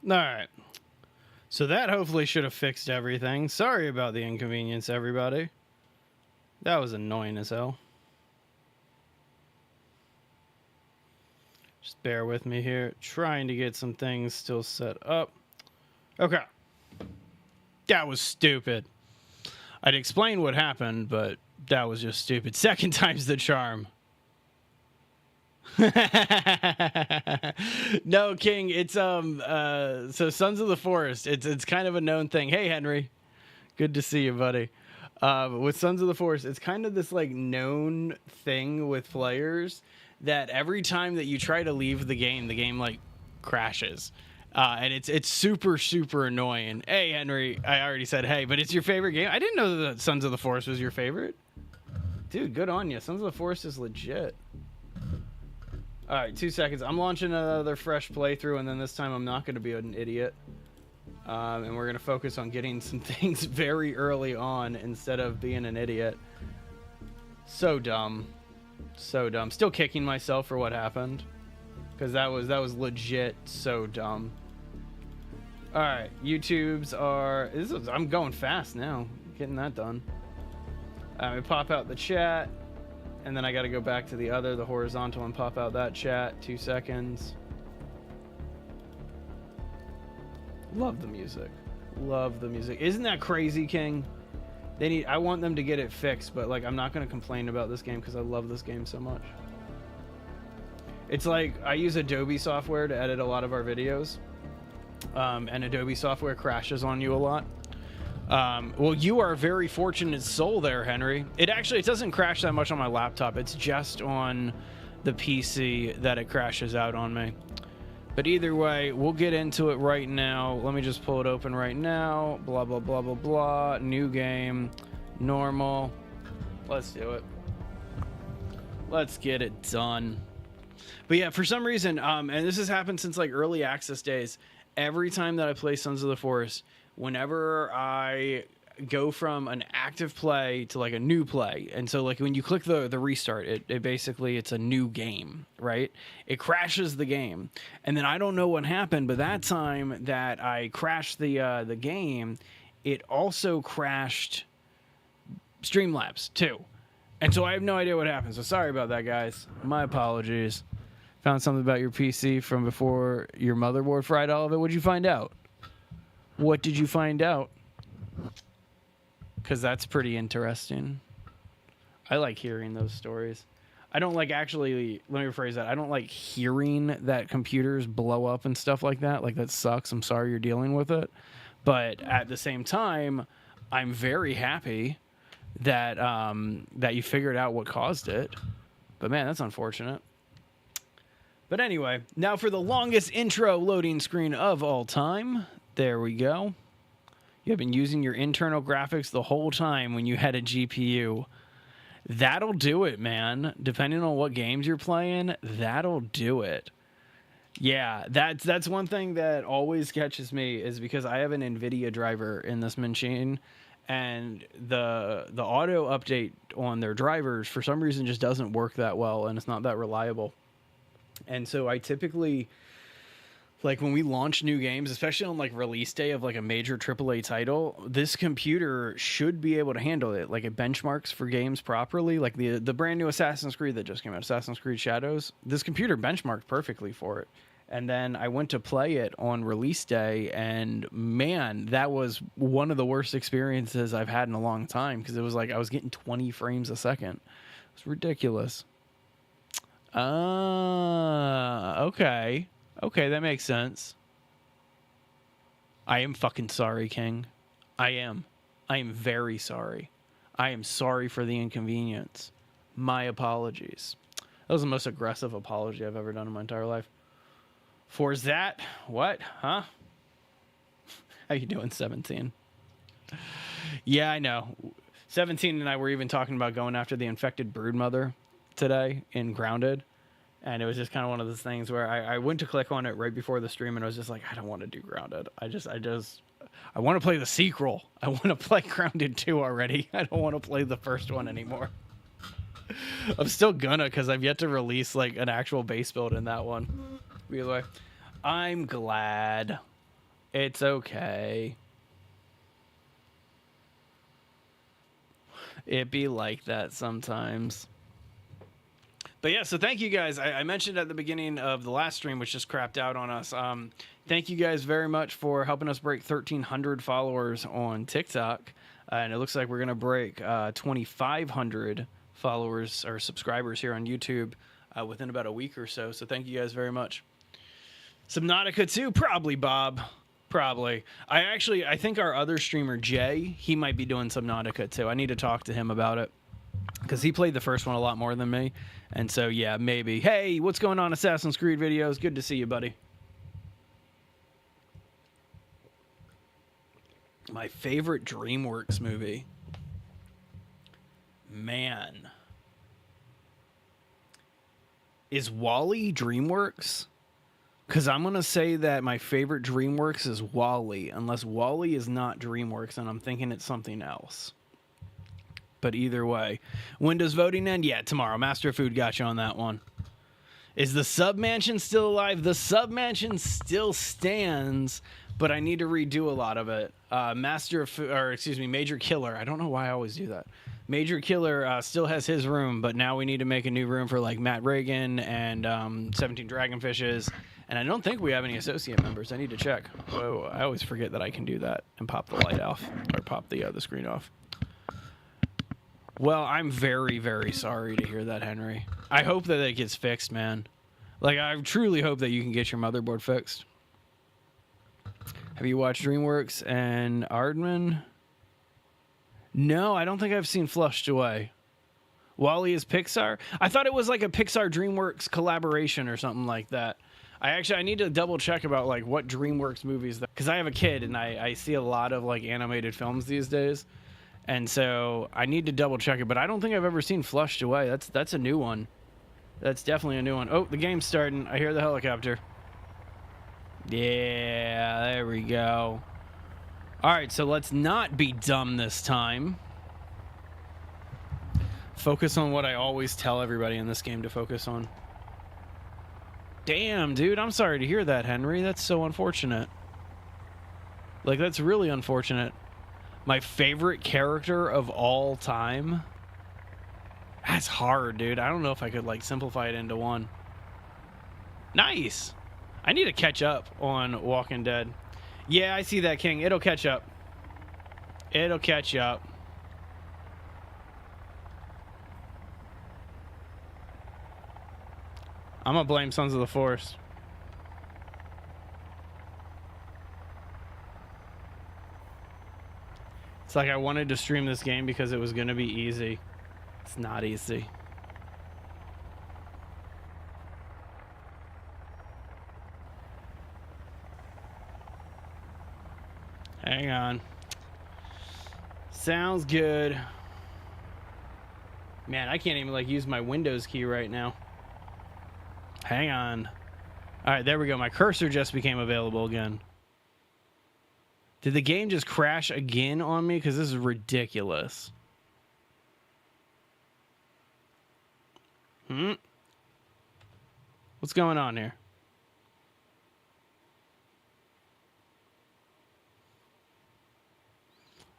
All right. So that hopefully should have fixed everything. Sorry about the inconvenience, everybody. That was annoying as hell. Just bear with me here. Trying to get some things still set up. Okay. That was stupid. I'd explain what happened, but that was just stupid. Second time's the charm. No, King, it's so Sons of the Forest, it's kind of a known thing. Hey Henry. Good to see you, buddy. With Sons of the Forest, it's kind of this like known thing with players that every time that you try to leave the game like crashes. And it's super, super annoying. Hey, Henry, I already said hey, but it's your favorite game? I didn't know that Sons of the Forest was your favorite. Dude, good on you. Sons of the Forest is legit. All right, 2 seconds. I'm launching another fresh playthrough, and then this time I'm not going to be an idiot. And we're going to focus on getting some things very early on instead of being an idiot. So dumb. So dumb. Still kicking myself for what happened. Because that was legit so dumb. All right, YouTubes are... I'm going fast now. Getting that done. We pop out the chat. And then I got to go back to the horizontal, and pop out that chat. 2 seconds. Love the music. Love the music. Isn't that crazy, King? I want them to get it fixed, but like I'm not going to complain about this game because I love this game so much. It's like I use Adobe software to edit a lot of our videos. And Adobe software crashes on you a lot. Well, you are a very fortunate soul there, Henry. It doesn't crash that much on my laptop. It's just on the PC that it crashes out on me. But either way, we'll get into it right now. Let me just pull it open right now. Blah, blah, blah, blah, blah. New game. Normal. Let's do it. Let's get it done. But yeah, for some reason, and this has happened since like early access days, every time that I play Sons of the Forest, whenever I go from an active play to like a new play, and so like when you click the restart, it basically it's a new game, right? It crashes the game, and then I don't know what happened, but that time that I crashed the game, it also crashed Streamlabs too, and so I have no idea what happened. So sorry about that, guys. My apologies. Found something about your PC from before your motherboard fried all of it. What'd you find out? What did you find out? Because that's pretty interesting. I like hearing those stories. I don't like actually, let me rephrase that. I don't like hearing that computers blow up and stuff like that. Like, that sucks. I'm sorry you're dealing with it. But at the same time, I'm very happy that that you figured out what caused it. But man, that's unfortunate. But anyway, now for the longest intro loading screen of all time. There we go. You have been using your internal graphics the whole time when you had a GPU. That'll do it, man. Depending on what games you're playing, that'll do it. Yeah, that's one thing that always catches me is because I have an NVIDIA driver in this machine, and the auto update on their drivers for some reason just doesn't work that well, and it's not that reliable. And so I typically, like when we launch new games, especially on like release day of like a major AAA title, this computer should be able to handle it. Like it benchmarks for games properly. Like the brand new Assassin's Creed that just came out, Assassin's Creed Shadows, this computer benchmarked perfectly for it. And then I went to play it on release day, and man, that was one of the worst experiences I've had in a long time, because it was like I was getting 20 frames a second. It's ridiculous. Okay. Okay, that makes sense. I am fucking sorry, King. I am. I am very sorry. I am sorry for the inconvenience. My apologies. That was the most aggressive apology I've ever done in my entire life. For that? What? Huh? How you doing, 17? Yeah, I know. 17 and I were even talking about going after the infected broodmother today in Grounded. And it was just kind of one of those things where I went to click on it right before the stream, and I was just like, I don't want to do Grounded. I want to play the sequel. I want to play Grounded 2 already. I don't want to play the first one anymore. I'm still gonna, because I've yet to release like an actual base build in that one. By the way, I'm glad. It's okay. It be like that sometimes. But yeah, so thank you guys. I mentioned at the beginning of the last stream, which just crapped out on us. Thank you guys very much for helping us break 1,300 followers on TikTok. And it looks like we're going to break 2,500 followers or subscribers here on YouTube within about a week or so. So thank you guys very much. Subnautica 2? Probably, Bob. Probably. I think our other streamer, Jay, he might be doing Subnautica too. I need to talk to him about it because he played the first one a lot more than me. And so, yeah, maybe. Hey, what's going on, Assassin's Creed videos? Good to see you, buddy. My favorite DreamWorks movie. Man. Is WALL-E DreamWorks? Because I'm going to say that my favorite DreamWorks is WALL-E. Unless WALL-E is not DreamWorks, and I'm thinking it's something else. But either way. When does voting end? Yeah, tomorrow. Master of Food got you on that one. Is the Submansion still alive? The Submansion still stands, but I need to redo a lot of it. Major Killer. I don't know why I always do that. Major Killer still has his room, but now we need to make a new room for like Matt Reagan and 17 Dragonfishes. And I don't think we have any associate members. I need to check. Whoa, I always forget that I can do that and pop the light off or pop the screen off. Well, I'm very, very sorry to hear that, Henry. I hope that it gets fixed, man. Like, I truly hope that you can get your motherboard fixed. Have you watched DreamWorks and Aardman? No, I don't think I've seen Flushed Away. WALL-E is Pixar? I thought it was like a Pixar DreamWorks collaboration or something like that. I need to double check about like what DreamWorks movies, because I have a kid and I see a lot of like animated films these days. And so I need to double check it, but I don't think I've ever seen Flushed Away. That's a new one. That's definitely a new one. Oh, the game's starting. I hear the helicopter. Yeah, there we go. All right, so let's not be dumb this time. Focus on what I always tell everybody in this game to focus on. Damn, dude, I'm sorry to hear that, Henry. That's so unfortunate. Like, that's really unfortunate. My favorite character of all time? That's hard, dude. I don't know if I could, like, simplify it into one. Nice! I need to catch up on Walking Dead. Yeah, I see that, King. It'll catch up. It'll catch up. I'm gonna blame Sons of the Forest. It's like I wanted to stream this game because it was gonna be easy. It's not easy. Hang on. Sounds good. Man, I can't even like use my Windows key right now. Hang on. All right, there we go. My cursor just became available again. Did the game just crash again on me? Because this is ridiculous. What's going on here?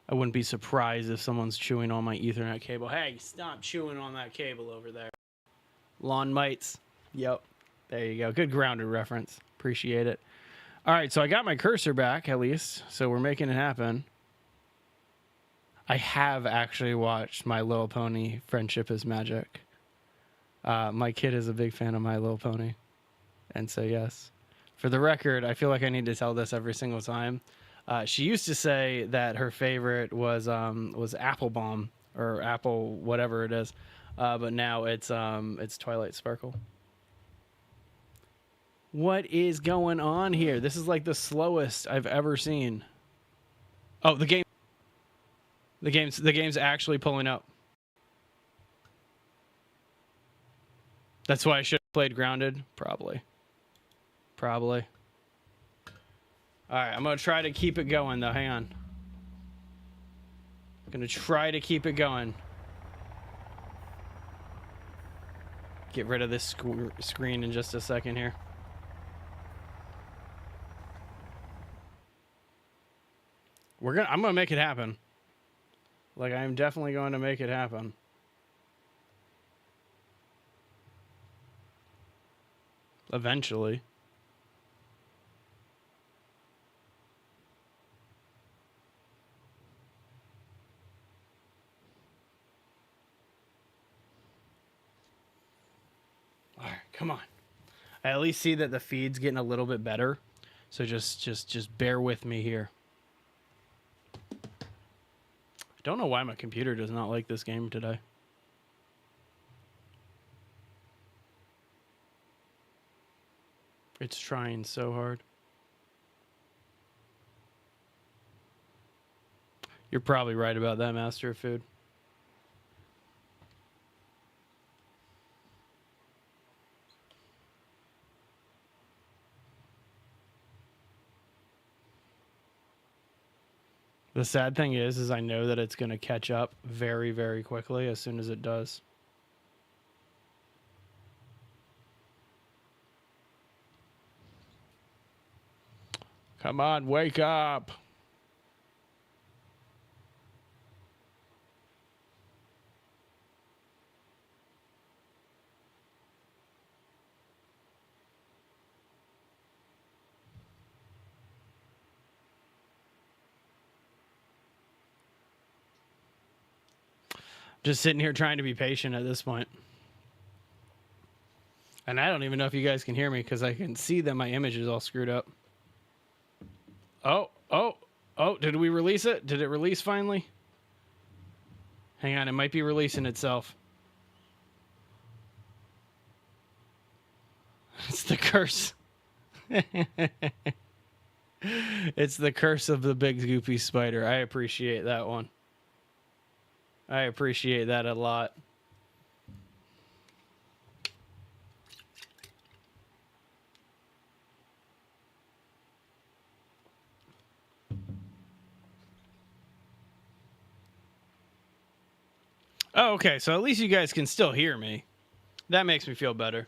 I wouldn't be surprised if someone's chewing on my Ethernet cable. Hey, stop chewing on that cable over there. Lawn mites. Yep. There you go. Good grounded reference. Appreciate it. All right, so I got my cursor back, at least. So we're making it happen. I have actually watched My Little Pony, Friendship is Magic. My kid is a big fan of My Little Pony. And so, yes. For the record, I feel like I need to tell this every single time. She used to say that her favorite was Applebaum or Apple, whatever it is. But now it's Twilight Sparkle. What is going on here? This is like the slowest I've ever seen. Oh, the game's actually pulling up. That's why I should have played Grounded. Probably. All right, I'm gonna try to keep it going though. Hang on. I'm gonna try to keep it going. Get rid of this screen in just a second here. I'm gonna make it happen. Like, I am definitely going to make it happen. Eventually. All right, come on. I at least see that the feed's getting a little bit better. So just bear with me here. I don't know why my computer does not like this game today. It's trying so hard. You're probably right about that, Master of Food. The sad thing is I know that it's going to catch up very, very quickly as soon as it does. Come on, wake up. Just sitting here trying to be patient at this point. And I don't even know if you guys can hear me because I can see that my image is all screwed up. Oh, did we release it? Did it release finally? Hang on, it might be releasing itself. It's the curse. It's the curse of the big goopy spider. I appreciate that one. I appreciate that a lot. Oh, okay. So at least you guys can still hear me. That makes me feel better.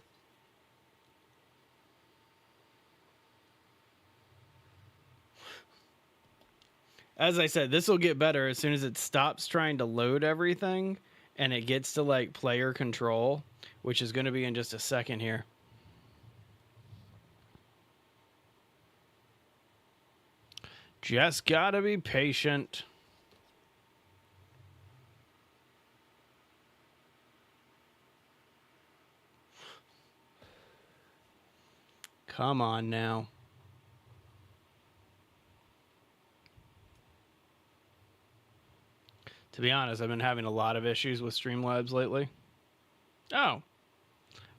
As I said, this will get better as soon as it stops trying to load everything and it gets to like player control, which is going to be in just a second here. Just gotta be patient. Come on now. To be honest, I've been having a lot of issues with Streamlabs lately. Oh.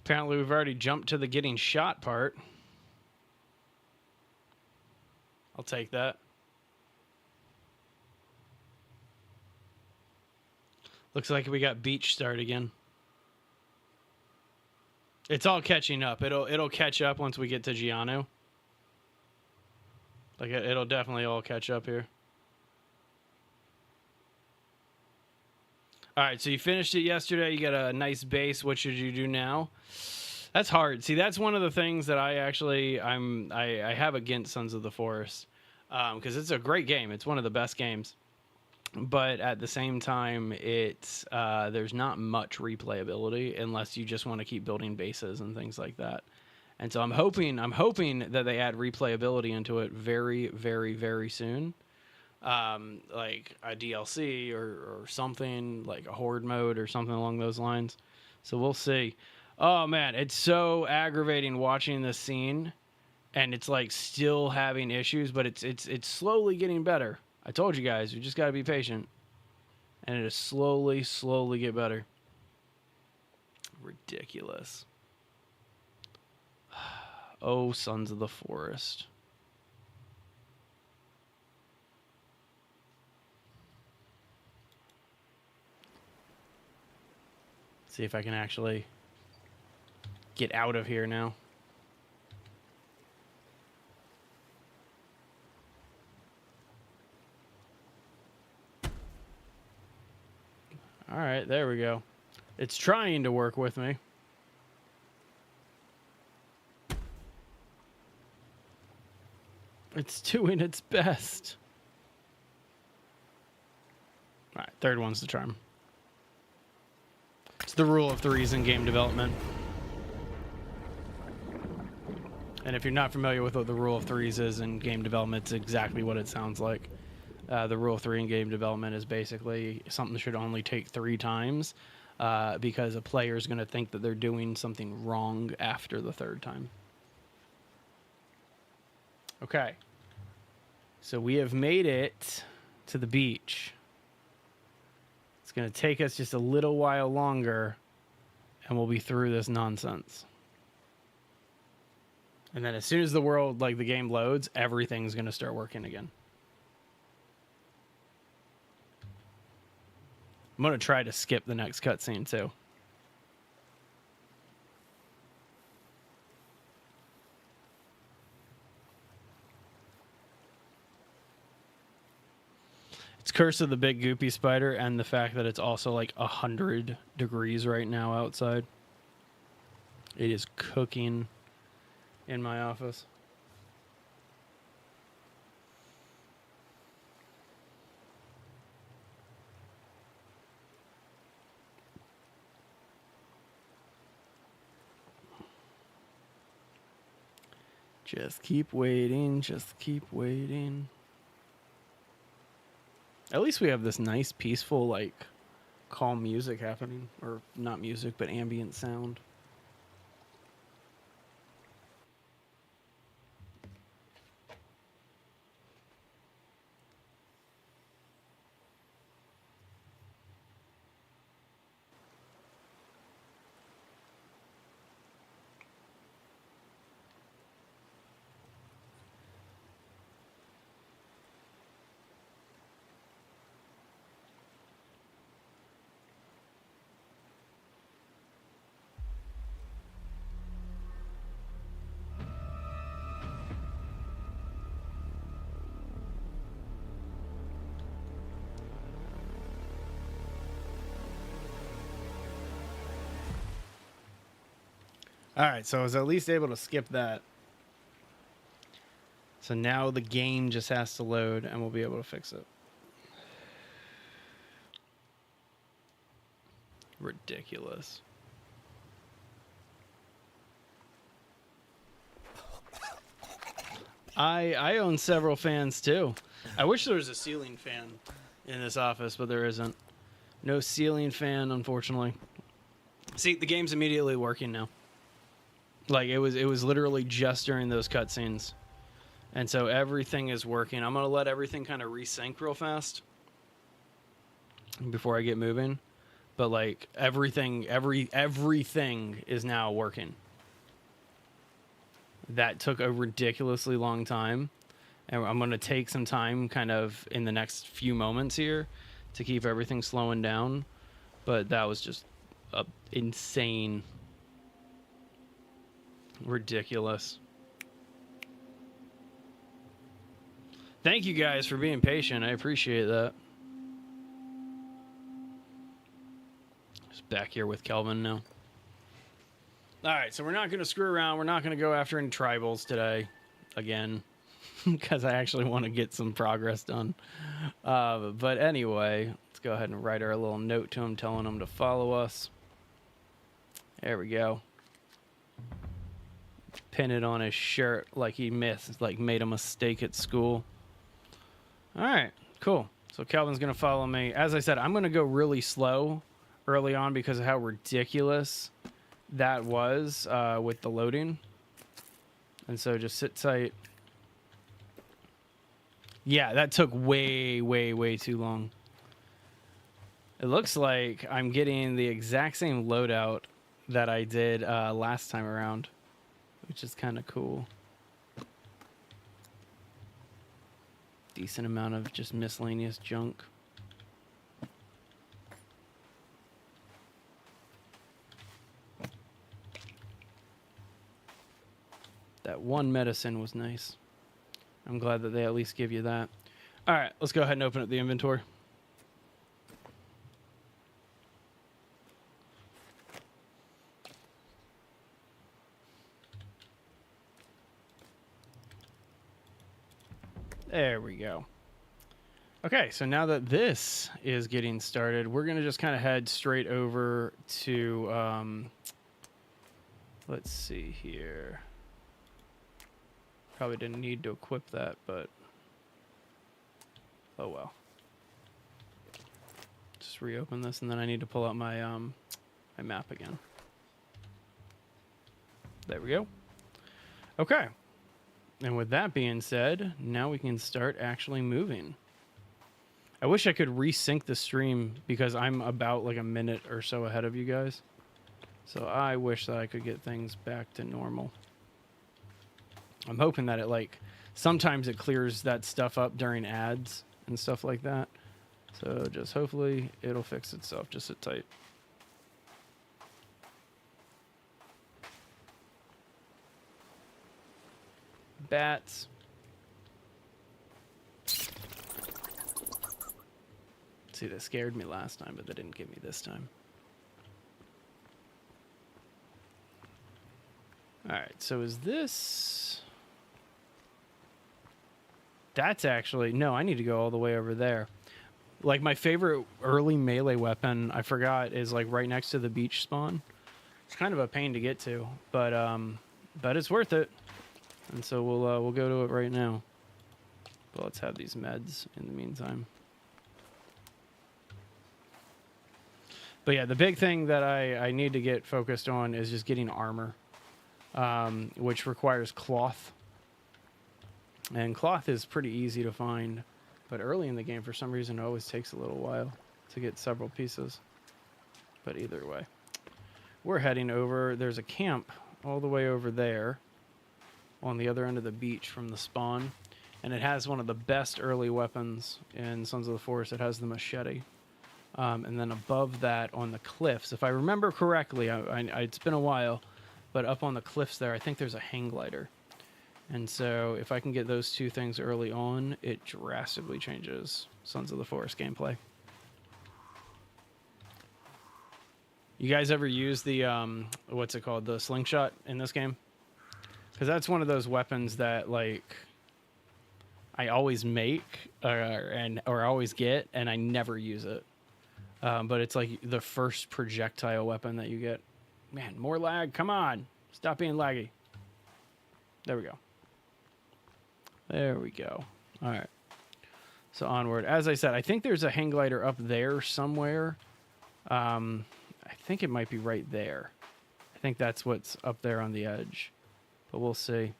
Apparently we've already jumped to the getting shot part. I'll take that. Looks like we got beach start again. It's all catching up. It'll catch up once we get to Giano. Like it'll definitely all catch up here. All right, so you finished it yesterday. You got a nice base. What should you do now? That's hard. See, that's one of the things that I have against Sons of the Forest, because it's a great game. It's one of the best games, but at the same time, it's there's not much replayability unless you just want to keep building bases and things like that. And so I'm hoping that they add replayability into it very, very, very soon. Like a DLC or something, like a horde mode or something along those lines. So we'll see. Oh man, it's so aggravating watching this scene, and it's like still having issues, but it's slowly getting better. I told you guys, we just gotta be patient, and it is slowly get better. Ridiculous. Oh, Sons of the Forest. See if I can actually get out of here now. All right, there we go. It's trying to work with me. It's doing its best. All right, third one's the charm. It's the rule of threes in game development. And if you're not familiar with what the rule of threes is in game development, it's exactly what it sounds like. The rule of three in game development is basically something should only take 3 times because a player is going to think that they're doing something wrong after the 3rd time. Okay. So we have made it to the beach. It's going to take us just a little while longer, and we'll be through this nonsense. And then as soon as the world, like the game loads, everything's going to start working again. I'm going to try to skip the next cutscene too. It's Curse of the Big Goopy Spider and the fact that it's also like 100 degrees right now outside. It is cooking in my office. Just keep waiting, just keep waiting. At least we have this nice, peaceful, like, calm music happening. Or not music, but ambient sound. Alright, so I was at least able to skip that. So now the game just has to load and we'll be able to fix it. Ridiculous. I own several fans too. I wish there was a ceiling fan in this office, but there isn't. No ceiling fan, unfortunately. See, the game's immediately working now. Like, it was literally just during those cutscenes. And so everything is working. I'm going to let everything kind of resync real fast before I get moving. But, like, everything is now working. That took a ridiculously long time. And I'm going to take some time kind of in the next few moments here to keep everything slowing down. But that was just insane. Ridiculous. Thank you guys for being patient. I appreciate that. Just back here with Kelvin now. Alright, so we're not going to screw around. We're not going to go after any tribals today. Again. Because I actually want to get some progress done. But anyway, let's go ahead and write our little note to him telling him to follow us. There we go. Pin it on his shirt like he missed, like made a mistake at school. All right, cool. So Kelvin's going to follow me. As I said, I'm going to go really slow early on because of how ridiculous that was with the loading. And so just sit tight. Yeah, that took way, way, way too long. It looks like I'm getting the exact same loadout that I did last time around, which is kind of cool. Decent amount of just miscellaneous junk. That one medicine was nice. I'm glad that they at least give you that. All right, let's go ahead and open up the inventory. There we go. Okay, so now that this is getting started, we're going to just kind of head straight over to, let's see here. Probably didn't need to equip that, but oh well. Just reopen this, and then I need to pull out my, my map again. There we go. Okay. And with that being said, now we can start actually moving. I wish I could resync the stream because I'm about like a minute or so ahead of you guys. So I wish that I could get things back to normal. I'm hoping that it like, sometimes it clears that stuff up during ads and stuff like that. So just hopefully it'll fix itself. Just sit tight. Bats. See, that scared me last time, but they didn't get me this time. Alright, so is this... That's actually... No, I need to go all the way over there. Like, my favorite early melee weapon, I forgot, is, like, right next to the beach spawn. It's kind of a pain to get to, but it's worth it. And so we'll go to it right now. But let's have these meds in the meantime. But yeah, the big thing that I need to get focused on is just getting armor, which requires cloth. And cloth is pretty easy to find, but early in the game, for some reason, it always takes a little while to get several pieces. But either way, we're heading over. There's a camp all the way over there on the other end of the beach from the spawn. And it has one of the best early weapons in Sons of the Forest. It has the machete. And then above that on the cliffs, if I remember correctly, it's been a while, but up on the cliffs there, I think there's a hang glider. And so if I can get those two things early on, it drastically changes Sons of the Forest gameplay. You guys ever use the, what's it called, the slingshot in this game? Because that's one of those weapons that, like, I always make or always get, and I never use it. But it's like the first projectile weapon that you get. Man, more lag. Come on. Stop being laggy. There we go. There we go. All right. So onward. As I said, I think there's a hang glider up there somewhere. I think it might be right there. I think that's what's up there on the edge. But we'll see.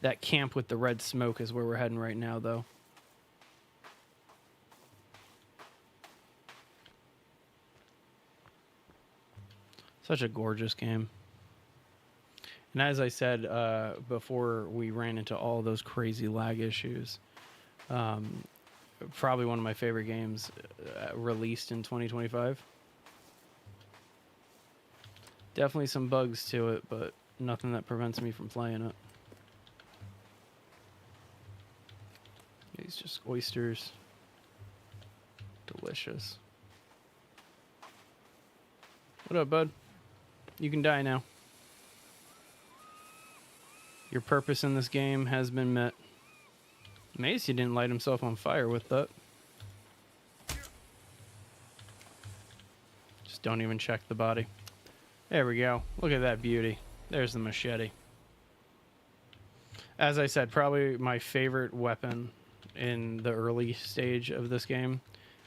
That camp with the red smoke is where we're heading right now, though. Such a gorgeous game. And as I said before we ran into all those crazy lag issues, probably one of my favorite games released in 2025. Definitely some bugs to it, but nothing that prevents me from playing it. These just oysters. Delicious. What up, bud? You can die now. Your purpose in this game has been met. Macy didn't light himself on fire with that. Just don't even check the body. There we go. Look at that beauty. There's the machete. As I said, probably my favorite weapon in the early stage of this game,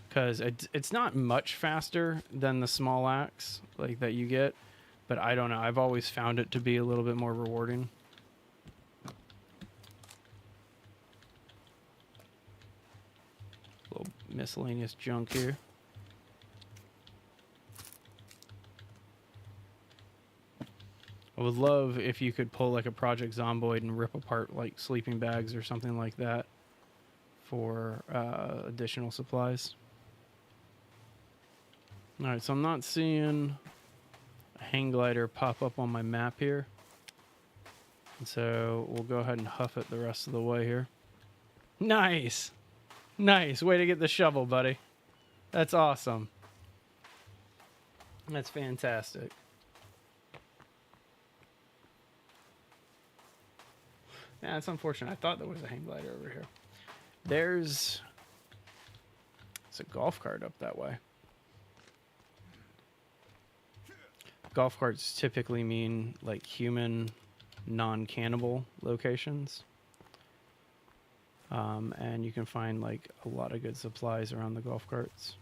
because it's not much faster than the small axe like that you get, but I don't know. I've always found it to be a little bit more rewarding. Little miscellaneous junk here. I would love if you could pull like a Project Zomboid and rip apart like sleeping bags or something like that for additional supplies. Alright, so I'm not seeing a hang glider pop up on my map here. And so we'll go ahead and huff it the rest of the way here. Nice! Nice! Way to get the shovel, buddy. That's awesome. That's fantastic. Yeah, it's unfortunate. I thought there was a hang glider over here. There's It's a golf cart up that way. Golf carts typically mean like human, non-cannibal locations. And you can find like a lot of good supplies around the golf carts.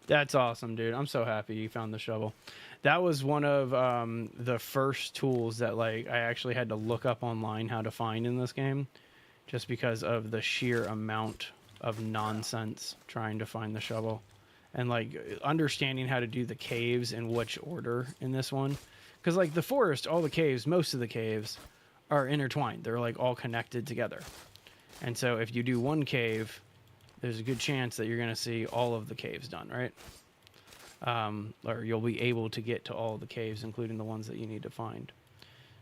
That's awesome, dude. I'm so happy you found the shovel. That was one of the first tools that like I actually had to look up online how to find in this game, just because of the sheer amount of nonsense trying to find the shovel, and like understanding how to do the caves in which order in this one, because like the forest, all the caves, most of the caves are intertwined. They're like all connected together, and so if you do one cave, there's a good chance that you're going to see all of the caves done, right? Or you'll be able to get to all the caves, including the ones that you need to find.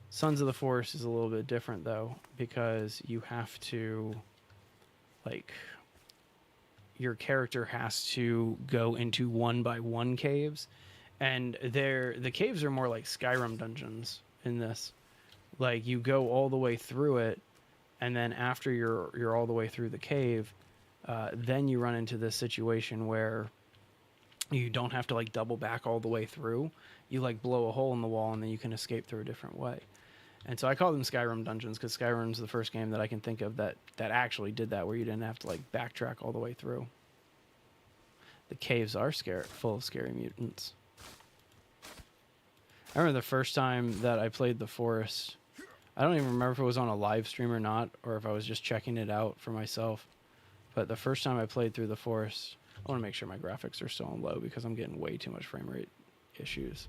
Sons of the Forest is a little bit different, though, because you have to, like, your character has to go into one by one caves, and the caves are more like Skyrim dungeons in this. Like, you go all the way through it, and then after you're all the way through the cave, then you run into this situation where you don't have to like double back all the way through. You like blow a hole in the wall and then you can escape through a different way. And so I call them Skyrim dungeons because Skyrim's the first game that I can think of that actually did that, where you didn't have to like backtrack all the way through. The caves are full of scary mutants. I remember the first time that I played the forest. I don't even remember if it was on a live stream or not, or if I was just checking it out for myself. But the first time I played through the forest, I want to make sure my graphics are still on low because I'm getting way too much frame rate issues.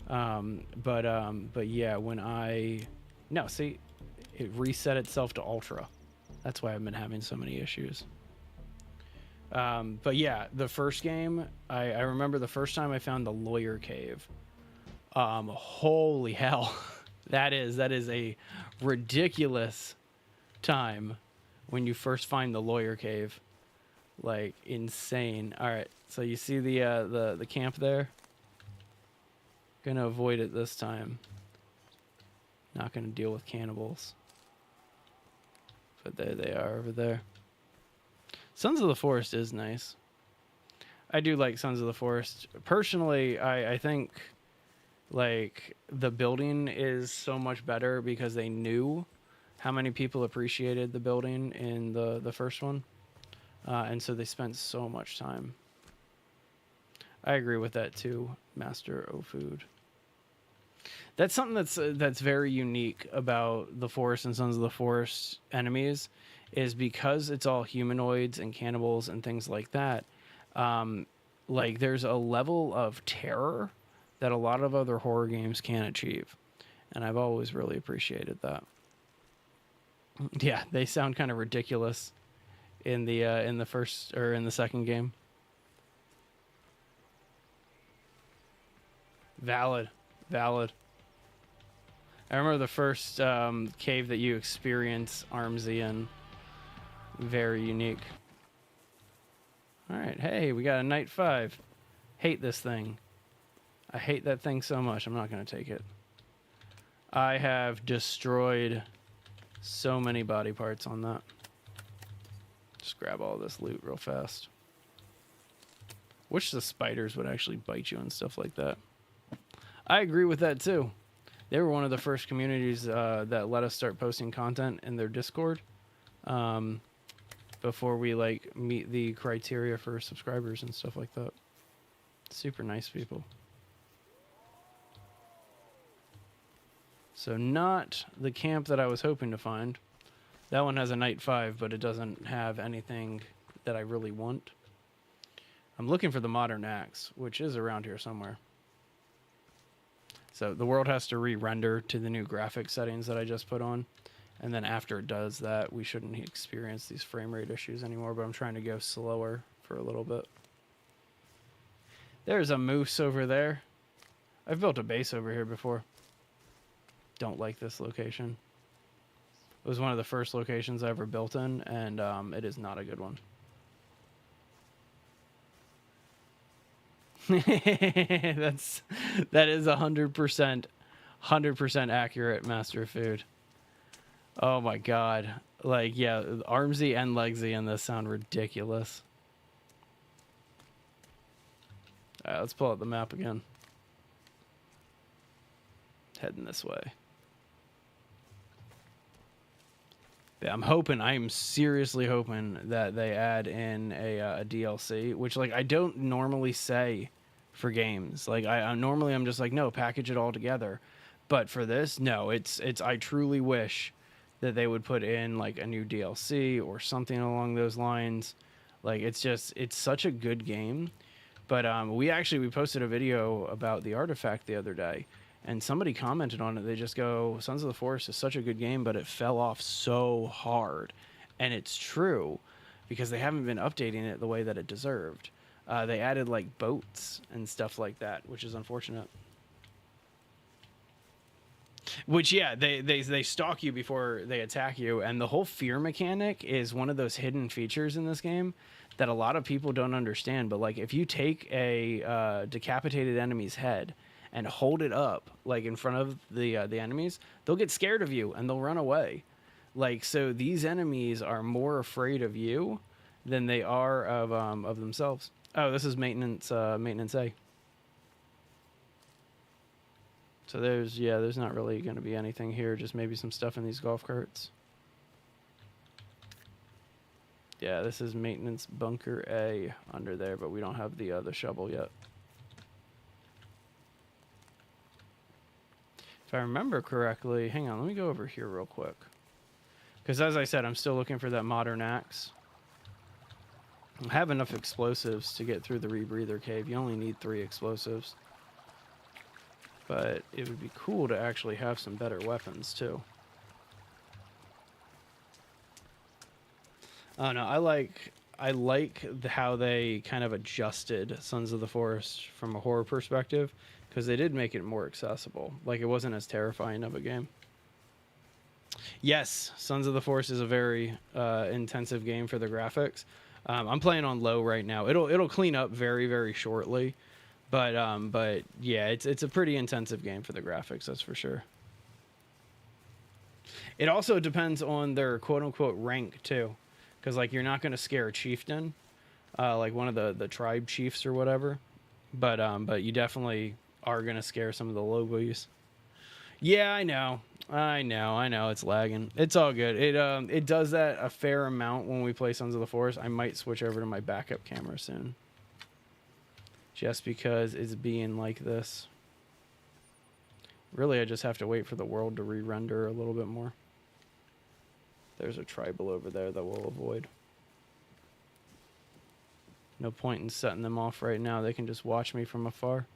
But yeah, see, it reset itself to ultra. That's why I've been having so many issues. But yeah, the first game, I remember the first time I found the lawyer cave. Holy hell. That is a ridiculous time when you first find the lawyer cave. Like, insane. All right, so you see the camp there? Gonna avoid it this time. Not gonna deal with cannibals. But there they are over there. Sons of the Forest is nice. I do like Sons of the Forest. Personally, I think like the building is so much better because they knew how many people appreciated the building in the first one. And so they spent so much time. I agree with that too, Master O Food. That's something that's very unique about the Forest and Sons of the Forest enemies, is because it's all humanoids and cannibals and things like that. Like there's a level of terror that a lot of other horror games can't achieve, and I've always really appreciated that. Yeah, they sound kind of ridiculous in the first or in the second game. Valid. I remember the first cave that you experience Armsy in. Very unique. All right, hey, we got a Night 5. Hate this thing. I hate that thing so much. I'm not going to take it. I have destroyed so many body parts on that. Just grab all this loot real fast. Wish the spiders would actually bite you and stuff like that. I agree with that too. They were one of the first communities that let us start posting content in their Discord before we like meet the criteria for subscribers and stuff like that. Super nice people. So not the camp that I was hoping to find. That one has a Night 5, but it doesn't have anything that I really want. I'm looking for the modern axe, which is around here somewhere. So the world has to re-render to the new graphic settings that I just put on. And then after it does that, we shouldn't experience these frame rate issues anymore, but I'm trying to go slower for a little bit. There's a moose over there. I've built a base over here before. Don't like this location. It was one of the first locations I ever built in, and it is not a good one. that is 100% accurate, Master Food. Oh my god. Like, yeah, Armsy and Legsy in this sound ridiculous. All right, let's pull out the map again. Heading this way. Yeah, I'm seriously hoping that they add in a DLC, which, like, I don't normally say for games. Like, I'm just like, no, package it all together. But for this, no, I truly wish that they would put in like a new DLC or something along those lines. Like, it's such a good game. But we posted a video about the artifact the other day, and somebody commented on it. They just go, Sons of the Forest is such a good game, but it fell off so hard. And it's true, because they haven't been updating it the way that it deserved. They added like boats and stuff like that, which is unfortunate. Which, yeah, they stalk you before they attack you, and the whole fear mechanic is one of those hidden features in this game that a lot of people don't understand. But like, if you take a decapitated enemy's head and hold it up like in front of the enemies, they'll get scared of you and they'll run away. Like, so these enemies are more afraid of you than they are of themselves. Oh, this is maintenance A. So there's not really going to be anything here, just maybe some stuff in these golf carts. Yeah, this is maintenance bunker A under there, but we don't have the shovel yet. If I remember correctly, hang on, let me go over here real quick. Because as I said, I'm still looking for that modern axe. I have enough explosives to get through the rebreather cave. You only need 3 explosives. But it would be cool to actually have some better weapons, too. Oh, no, I like how they kind of adjusted Sons of the Forest from a horror perspective, because they did make it more accessible. Like, it wasn't as terrifying of a game. Yes, Sons of the Forest is a very intensive game for the graphics. I'm playing on low right now. It'll clean up very, very shortly. But yeah, it's a pretty intensive game for the graphics, that's for sure. It also depends on their quote-unquote rank, too. Because, like, you're not going to scare a chieftain, like one of the tribe chiefs or whatever. But you definitely are going to scare some of the low boys. Yeah, I know, it's lagging. It's all good. It does that a fair amount when we play Sons of the Forest. I might switch over to my backup camera soon. Just because it's being like this. Really, I just have to wait for the world to re-render a little bit more. There's a tribal over there that we'll avoid. No point in setting them off right now. They can just watch me from afar.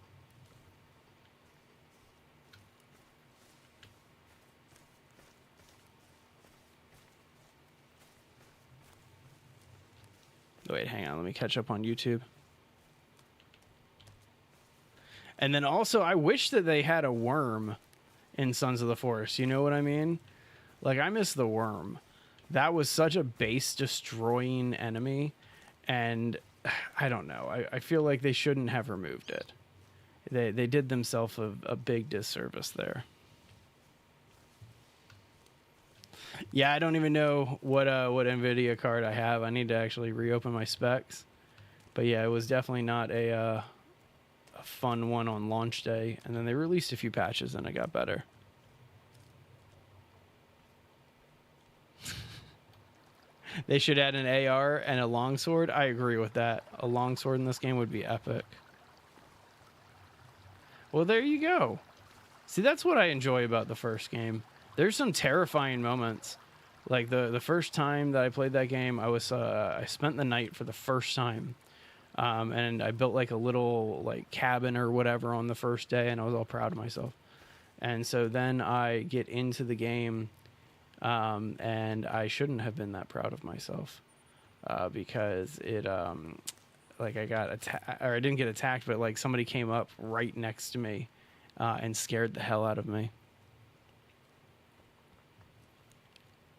Wait, hang on. Let me catch up on YouTube. And then also, I wish that they had a worm in Sons of the Forest. You know what I mean? Like, I miss the worm. That was such a base-destroying enemy. And I don't know. I feel like they shouldn't have removed it. They did themselves a big disservice there. Yeah, I don't even know what NVIDIA card I have. I need to actually reopen my specs. But yeah, it was definitely not a fun one on launch day, and then they released a few patches and it got better. They should add an AR and a longsword. I agree with that. A longsword in this game would be epic. Well, there you go. See, that's what I enjoy about the first game. There's some terrifying moments. Like the first time that I played that game, I spent the night for the first time. And I built like a little like cabin or whatever on the first day, and I was all proud of myself. And so then I get into the game, and I shouldn't have been that proud of myself, because it like I got attacked, or I didn't get attacked, but like somebody came up right next to me, and scared the hell out of me.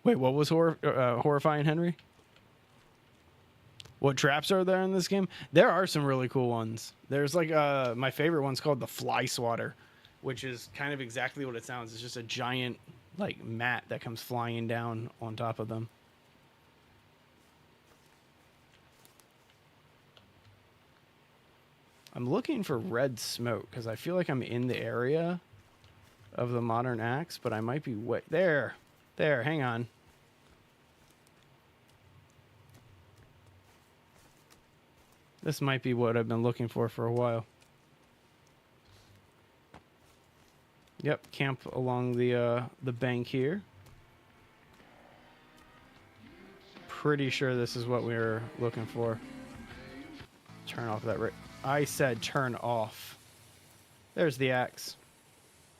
Wait, what was horrifying, Henry? What traps are there in this game? There are some really cool ones. There's like my favorite one's called the Fly Swatter, which is kind of exactly what it sounds. It's just a giant like mat that comes flying down on top of them. I'm looking for red smoke because I feel like I'm in the area of the modern axe, but I might be way there. There, hang on. This might be what I've been looking for a while. Yep, camp along the bank here. Pretty sure this is what we were looking for. Turn off that. I said turn off. There's the axe.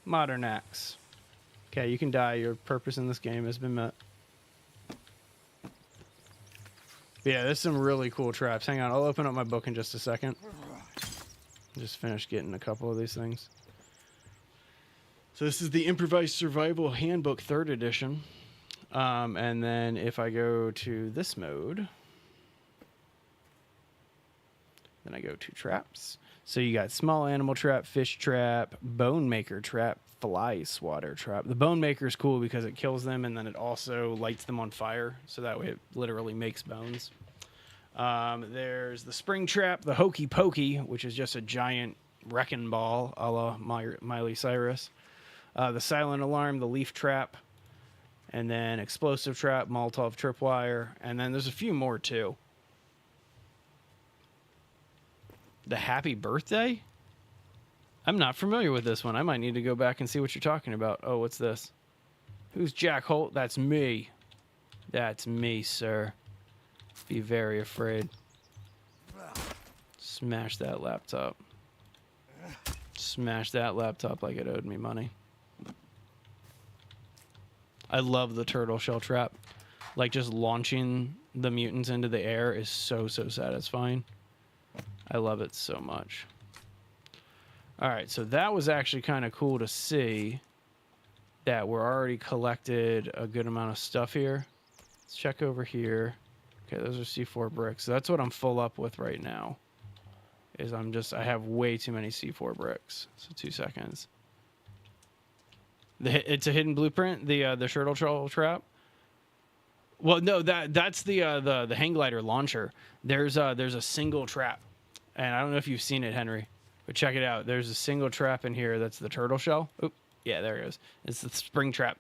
Modern axe. Okay, you can die. Your purpose in this game has been met. Yeah, there's some really cool traps. Hang on, I'll open up my book in just a second. Just finished getting a couple of these things. So this is the Improvised Survival Handbook 3rd edition. And then if I go to this mode, then I go to traps. So you got small animal trap, fish trap, bone maker trap, fly swatter trap. The bone maker is cool because it kills them and then it also lights them on fire. So that way it literally makes bones. There's the spring trap, the hokey pokey, which is just a giant wrecking ball a la Miley Cyrus. The silent alarm, the leaf trap, and then explosive trap, Molotov tripwire, and then there's a few more too. The happy birthday? I'm not familiar with this one. I might need to go back and see what you're talking about. Oh, what's this? Who's Jack Holt? That's me. That's me, sir. Be very afraid. Smash that laptop. Smash that laptop like it owed me money. I love the turtle shell trap. Like, just launching the mutants into the air is so satisfying. I love it so much. All right, so that was actually kind of cool to see that we're already collected a good amount of stuff here. Let's check over here. Okay, those are C4 bricks. So that's what I'm full up with right now. I have way too many C4 bricks. So 2 seconds. It's a hidden blueprint, the turtle shell trap. Well, no, that's the hang glider launcher. There's a single trap, and I don't know if you've seen it, Henry, but check it out. There's a single trap in here. That's the turtle shell. Oop, yeah, there it is. It's the spring trap,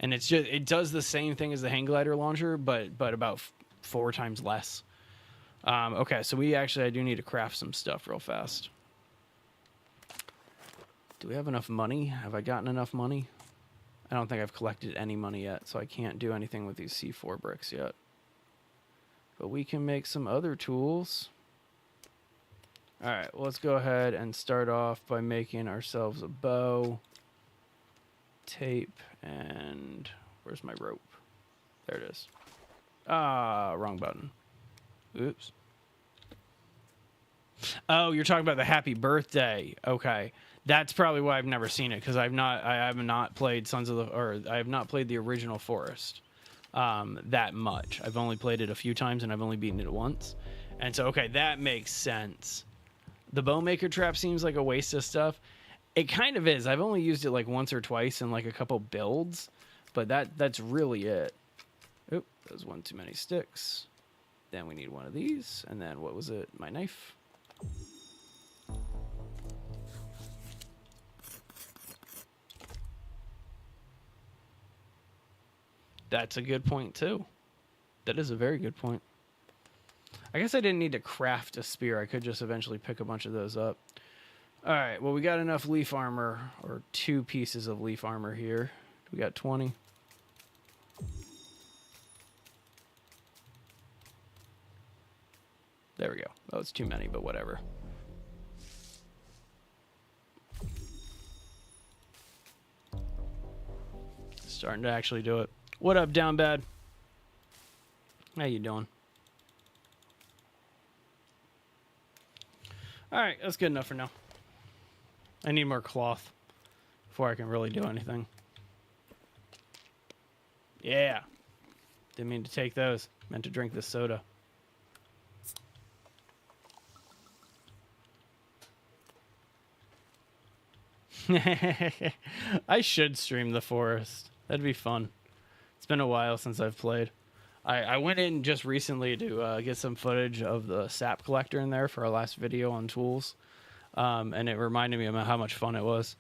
and it does the same thing as the hang glider launcher, but about 4 times less. Okay, so I do need to craft some stuff real fast. Do we have enough money? Have I gotten enough money? I don't think I've collected any money yet, so I can't do anything with these C4 bricks yet. But we can make some other tools. All right, well, let's go ahead and start off by making ourselves a bow, tape, and where's my rope? There it is. Ah, wrong button. Oops. Oh, you're talking about the happy birthday. Okay. That's probably why I've never seen it, because I have not played I have not played the original Forest that much. I've only played it a few times and I've only beaten it once. And so, okay, that makes sense. The Bowmaker trap seems like a waste of stuff. It kind of is. I've only used it like once or twice in like a couple builds, but that's really it. Oop, that was one too many sticks. Then we need one of these, and then what was it? My knife. That's a good point, too. That is a very good point. I guess I didn't need to craft a spear. I could just eventually pick a bunch of those up. All right, well, we got enough leaf armor, or 2 pieces of leaf armor here. We got 20. There we go. Oh, it's too many, but whatever. Starting to actually do it. What up, Down Bad? How you doing? All right, that's good enough for now. I need more cloth before I can really do anything. Yeah. Didn't mean to take those. Meant to drink this soda. I should stream the Forest. That'd be fun. It's been a while since I've played. I went in just recently to get some footage of the sap collector in there for our last video on tools. And it reminded me of how much fun it was,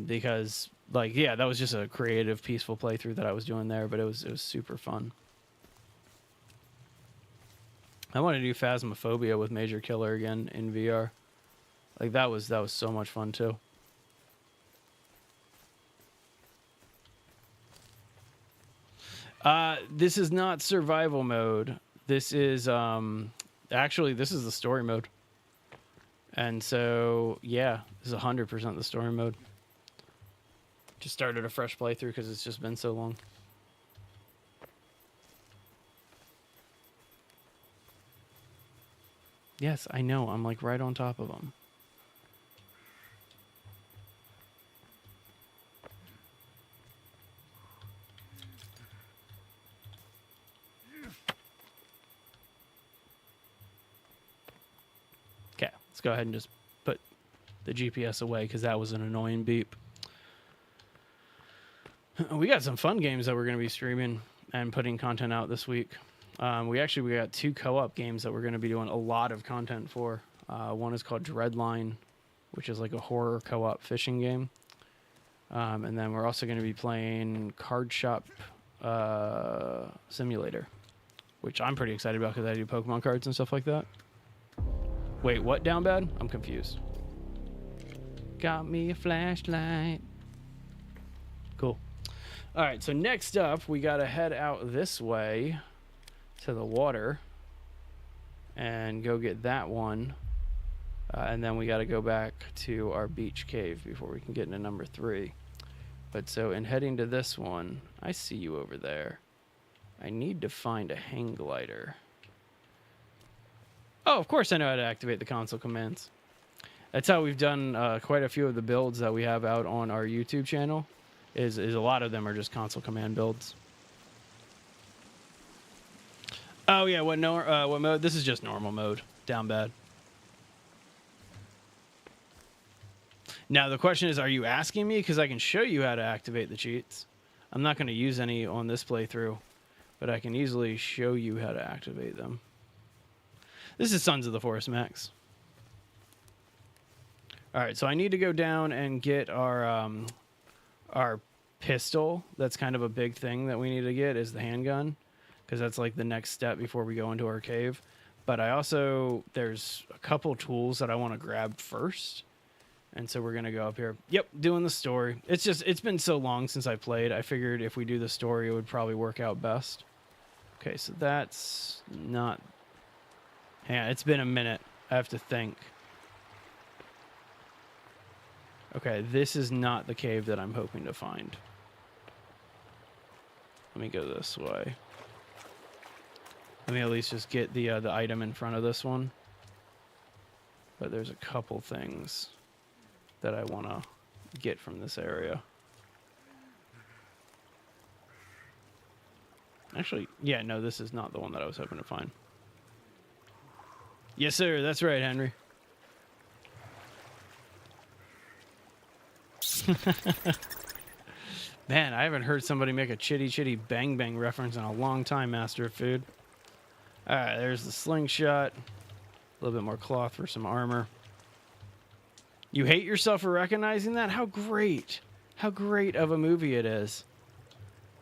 because like yeah, that was just a creative, peaceful playthrough that I was doing there, but it was super fun. I want to do Phasmophobia with Major Killer again in VR. Like that was so much fun too. This is not survival mode. This is actually this is the story mode. And so yeah, this is 100% the story mode. Just started a fresh playthrough because it's just been so long. Yes, I know. I'm like right on top of them. Okay, let's go ahead and just put the GPS away because that was an annoying beep. We got some fun games that we're going to be streaming and putting content out this week. We got 2 co-op games that we're going to be doing a lot of content for. One is called Dreadline, which is like a horror co-op fishing game. And then we're also going to be playing Card Shop Simulator, which I'm pretty excited about because I do Pokemon cards and stuff like that. Wait, what, Down Bad? I'm confused. Got me a flashlight. Cool. All right, so next up, we got to head out this way to the water and go get that one. And then we got to go back to our beach cave before we can get into number 3. But so in heading to this one, I see you over there. I need to find a hang glider. Oh, of course I know how to activate the console commands. That's how we've done quite a few of the builds that we have out on our YouTube channel. Is a lot of them are just console command builds. Oh yeah, what mode? This is just normal mode. Down Bad. Now the question is, are you asking me? Because I can show you how to activate the cheats. I'm not going to use any on this playthrough, but I can easily show you how to activate them. This is Sons of the Forest Max. All right, so I need to go down and get our pistol. That's kind of a big thing that we need to get, is the handgun, because that's like the next step before we go into our cave. But there's a couple tools that I want to grab first. And so we're going to go up here. Yep, doing the story. It's been so long since I played. I figured if we do the story, it would probably work out best. Okay, so that's not... Yeah, it's been a minute. I have to think. Okay, this is not the cave that I'm hoping to find. Let me go this way. Let me at least just get the item in front of this one. But there's a couple things that I want to get from this area. Actually, yeah, no, this is not the one that I was hoping to find. Yes, sir. That's right, Henry. Man, I haven't heard somebody make a Chitty Chitty Bang Bang reference in a long time, Master of Food. All right, there's the slingshot. A little bit more cloth for some armor. You hate yourself for recognizing that? How great. How great of a movie it is.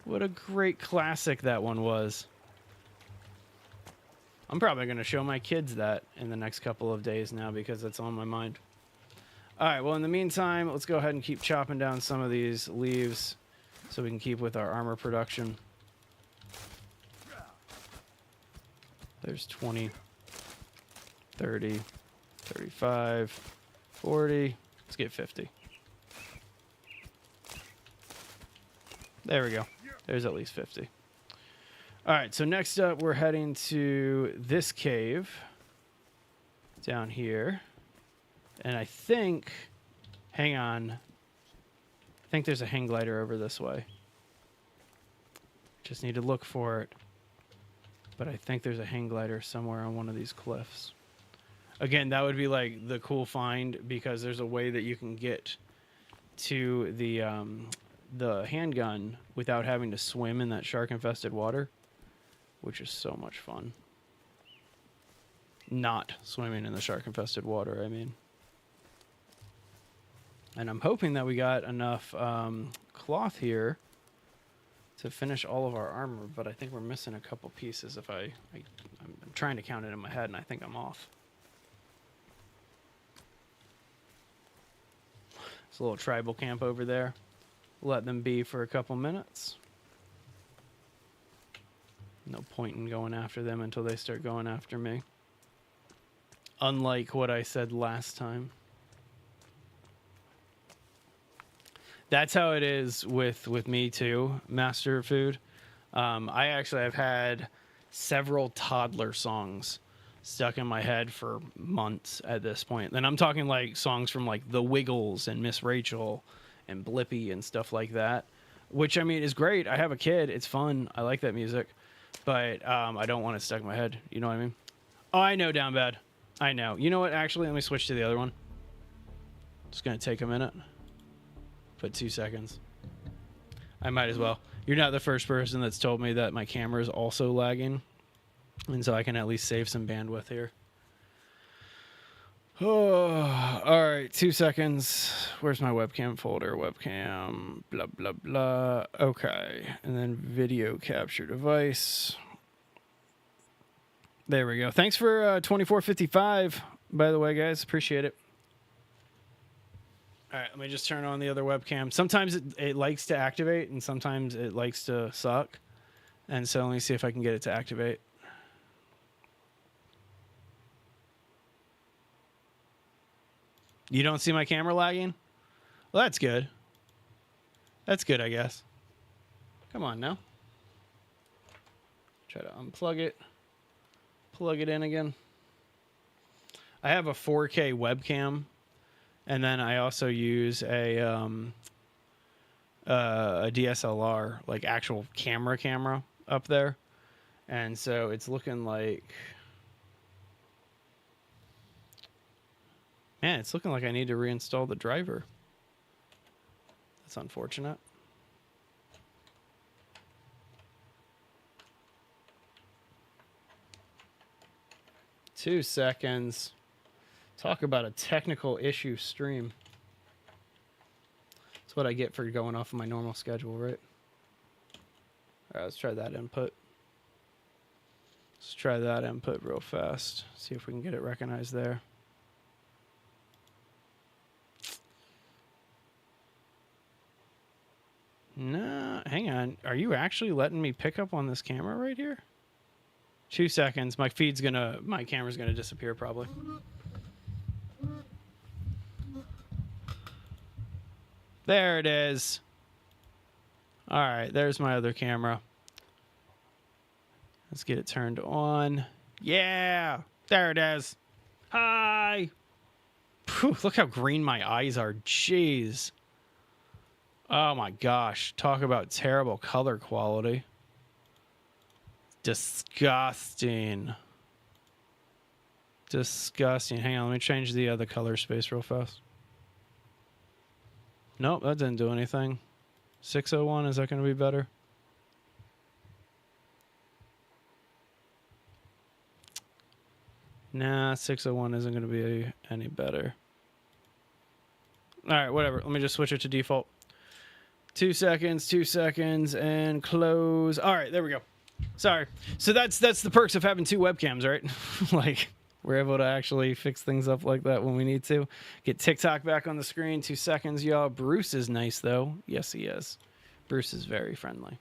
What a great classic that one was. I'm probably going to show my kids that in the next couple of days now because it's on my mind. All right, well, in the meantime, let's go ahead and keep chopping down some of these leaves so we can keep with our armor production. There's 20, 30, 35, 40. Let's get 50. There we go. There's at least 50. All right, so next up, we're heading to this cave down here. And I think, hang on, I think there's a hang glider over this way. Just need to look for it. But I think there's a hang glider somewhere on one of these cliffs. Again, that would be like the cool find because there's a way that you can get to the handgun without having to swim in that shark-infested water, which is so much fun. Not swimming in the shark-infested water, I mean. And I'm hoping that we got enough cloth here to finish all of our armor, but I think we're missing a couple pieces. If I'm trying to count it in my head, and I think I'm off. It's a little tribal camp over there. Let them be for a couple minutes. No point in going after them until they start going after me. Unlike what I said last time. That's how it is with me too, Master of Food. I actually have had several toddler songs stuck in my head for months at this point. And I'm talking like songs from like The Wiggles and Miss Rachel and Blippi and stuff like that, which I mean is great. I have a kid. It's fun. I like that music, but I don't want it stuck in my head. You know what I mean? Oh, I know, Down Bad. I know. You know what? Actually, let me switch to the other one. It's going to take a minute. Put 2 seconds. I might as well. You're not the first person that's told me that my camera is also lagging. And so I can at least save some bandwidth here. Oh, all right, 2 seconds. Where's my webcam folder? Webcam, blah, blah, blah. Okay, and then video capture device. There we go. Thanks for 2455, by the way, guys. Appreciate it. All right, let me just turn on the other webcam. Sometimes it likes to activate, and sometimes it likes to suck. And so let me see if I can get it to activate. You don't see my camera lagging? Well, that's good. That's good, I guess. Come on now. Try to unplug it. Plug it in again. I have a 4K webcam, and then I also use a DSLR, like actual camera up there. And so it's looking like... Man, it's looking like I need to reinstall the driver. That's unfortunate. Two seconds. Talk about a technical issue stream. That's what I get for going off of my normal schedule, right? All right, let's try that input. Let's try that input real fast. See if we can get it recognized there. No, hang on. Are you actually letting me pick up on this camera right here? 2 seconds. My camera's gonna disappear probably. There it is. All right, there's my other camera. Let's get it turned on. Yeah, there it is. Hi. Whew, look how green my eyes are. Jeez. Oh my gosh. Talk about terrible color quality. Disgusting. Disgusting. Hang on, let me change the other color space real fast. Nope, that didn't do anything. 601, is that going to be better? Nah, 601 isn't going to be any better. All right, whatever. Let me just switch it to default. 2 seconds, and close. All right, there we go. Sorry. So that's the perks of having two webcams, right? Like, we're able to actually fix things up like that when we need to. Get TikTok back on the screen. 2 seconds, y'all. Bruce is nice, though. Yes, he is. Bruce is very friendly.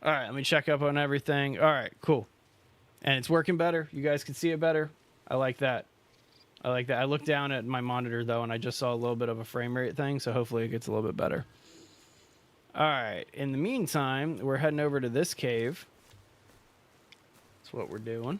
All right, let me check up on everything. All right, cool. And it's working better. You guys can see it better. I like that. I like that. I looked down at my monitor, though, and I just saw a little bit of a frame rate thing, so hopefully it gets a little bit better. All right. In the meantime, we're heading over to this cave. That's what we're doing.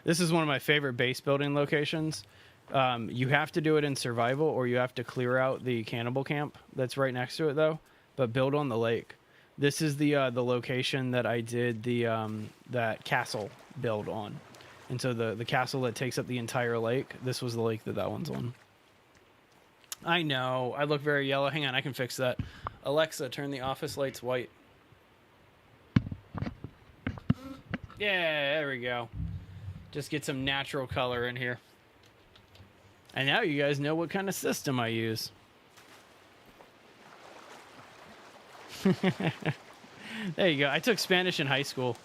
This is one of my favorite base building locations. You have to do it in survival, or you have to clear out the cannibal camp that's right next to it, though. But build on the lake. This is the location that I did the that castle build on. And so the castle that takes up the entire lake, this was the lake that one's on. I know. I look very yellow. Hang on, I can fix that. Alexa, turn the office lights white. Yeah, there we go. Just get some natural color in here. And now you guys know what kind of system I use. There you go. I took Spanish in high school.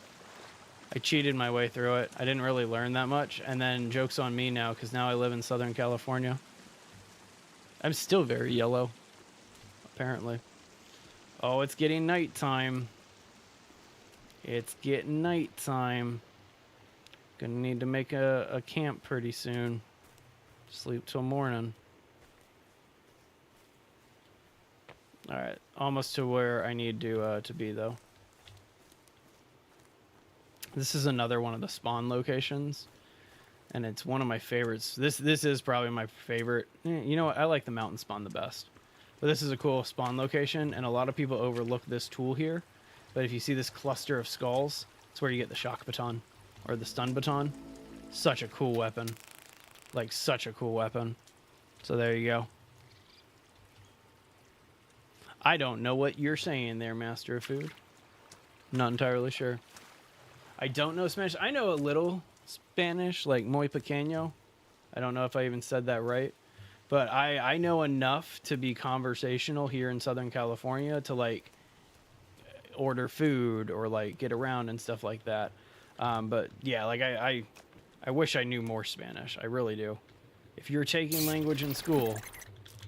I cheated my way through it. I didn't really learn that much. And then joke's on me now, because now I live in Southern California. I'm still very yellow, apparently. Oh, it's getting nighttime. It's getting nighttime. Gonna need to make a camp pretty soon. Sleep till morning. All right, almost to where I need to be though. This is another one of the spawn locations, and it's one of my favorites. This is probably my favorite. You know what? I like the mountain spawn the best, but this is a cool spawn location, and a lot of people overlook this tool here. But if you see this cluster of skulls, it's where you get the shock baton or the stun baton. Such a cool weapon. Like, such a cool weapon. So there you go. I don't know what you're saying there, Master of Food. Not entirely sure. I don't know Spanish. I know a little Spanish, like muy pequeño. I don't know if I even said that right. But I know enough to be conversational here in Southern California to, like, order food or, like, get around and stuff like that. But, yeah, like, I wish I knew more Spanish. I really do. If you're taking language in school,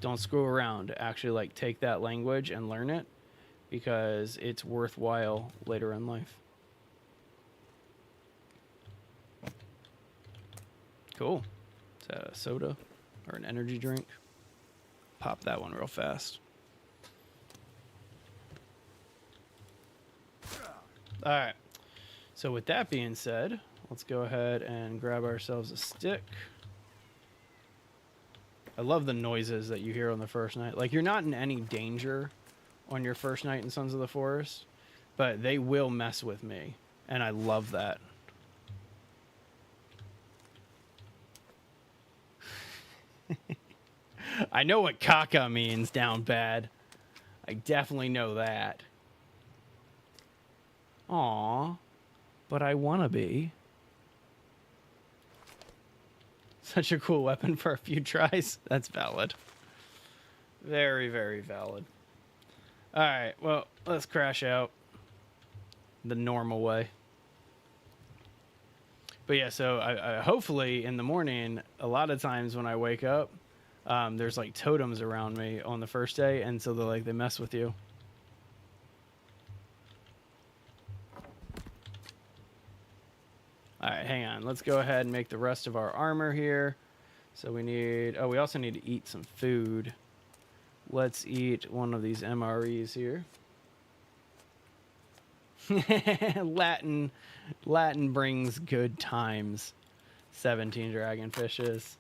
don't screw around. Actually, like, take that language and learn it, because it's worthwhile later in life. Cool. Is that a soda or an energy drink? Pop that one real fast. All right. So with that being said, let's go ahead and grab ourselves a stick. I love the noises that you hear on the first night. Like, you're not in any danger on your first night in Sons of the Forest, but they will mess with me, and I love that. I know what caca means down bad. I definitely know that. Aw, but I wanna be. Such a cool weapon for a few tries. That's valid. Very, very valid. Alright, well, let's crash out the normal way. But yeah, so I hopefully in the morning, a lot of times when I wake up, there's like totems around me on the first day, and so they mess with you. All right, hang on. Let's go ahead and make the rest of our armor here. So we need... Oh, we also need to eat some food. Let's eat one of these MREs here. Latin brings good times. 17 dragonfishes.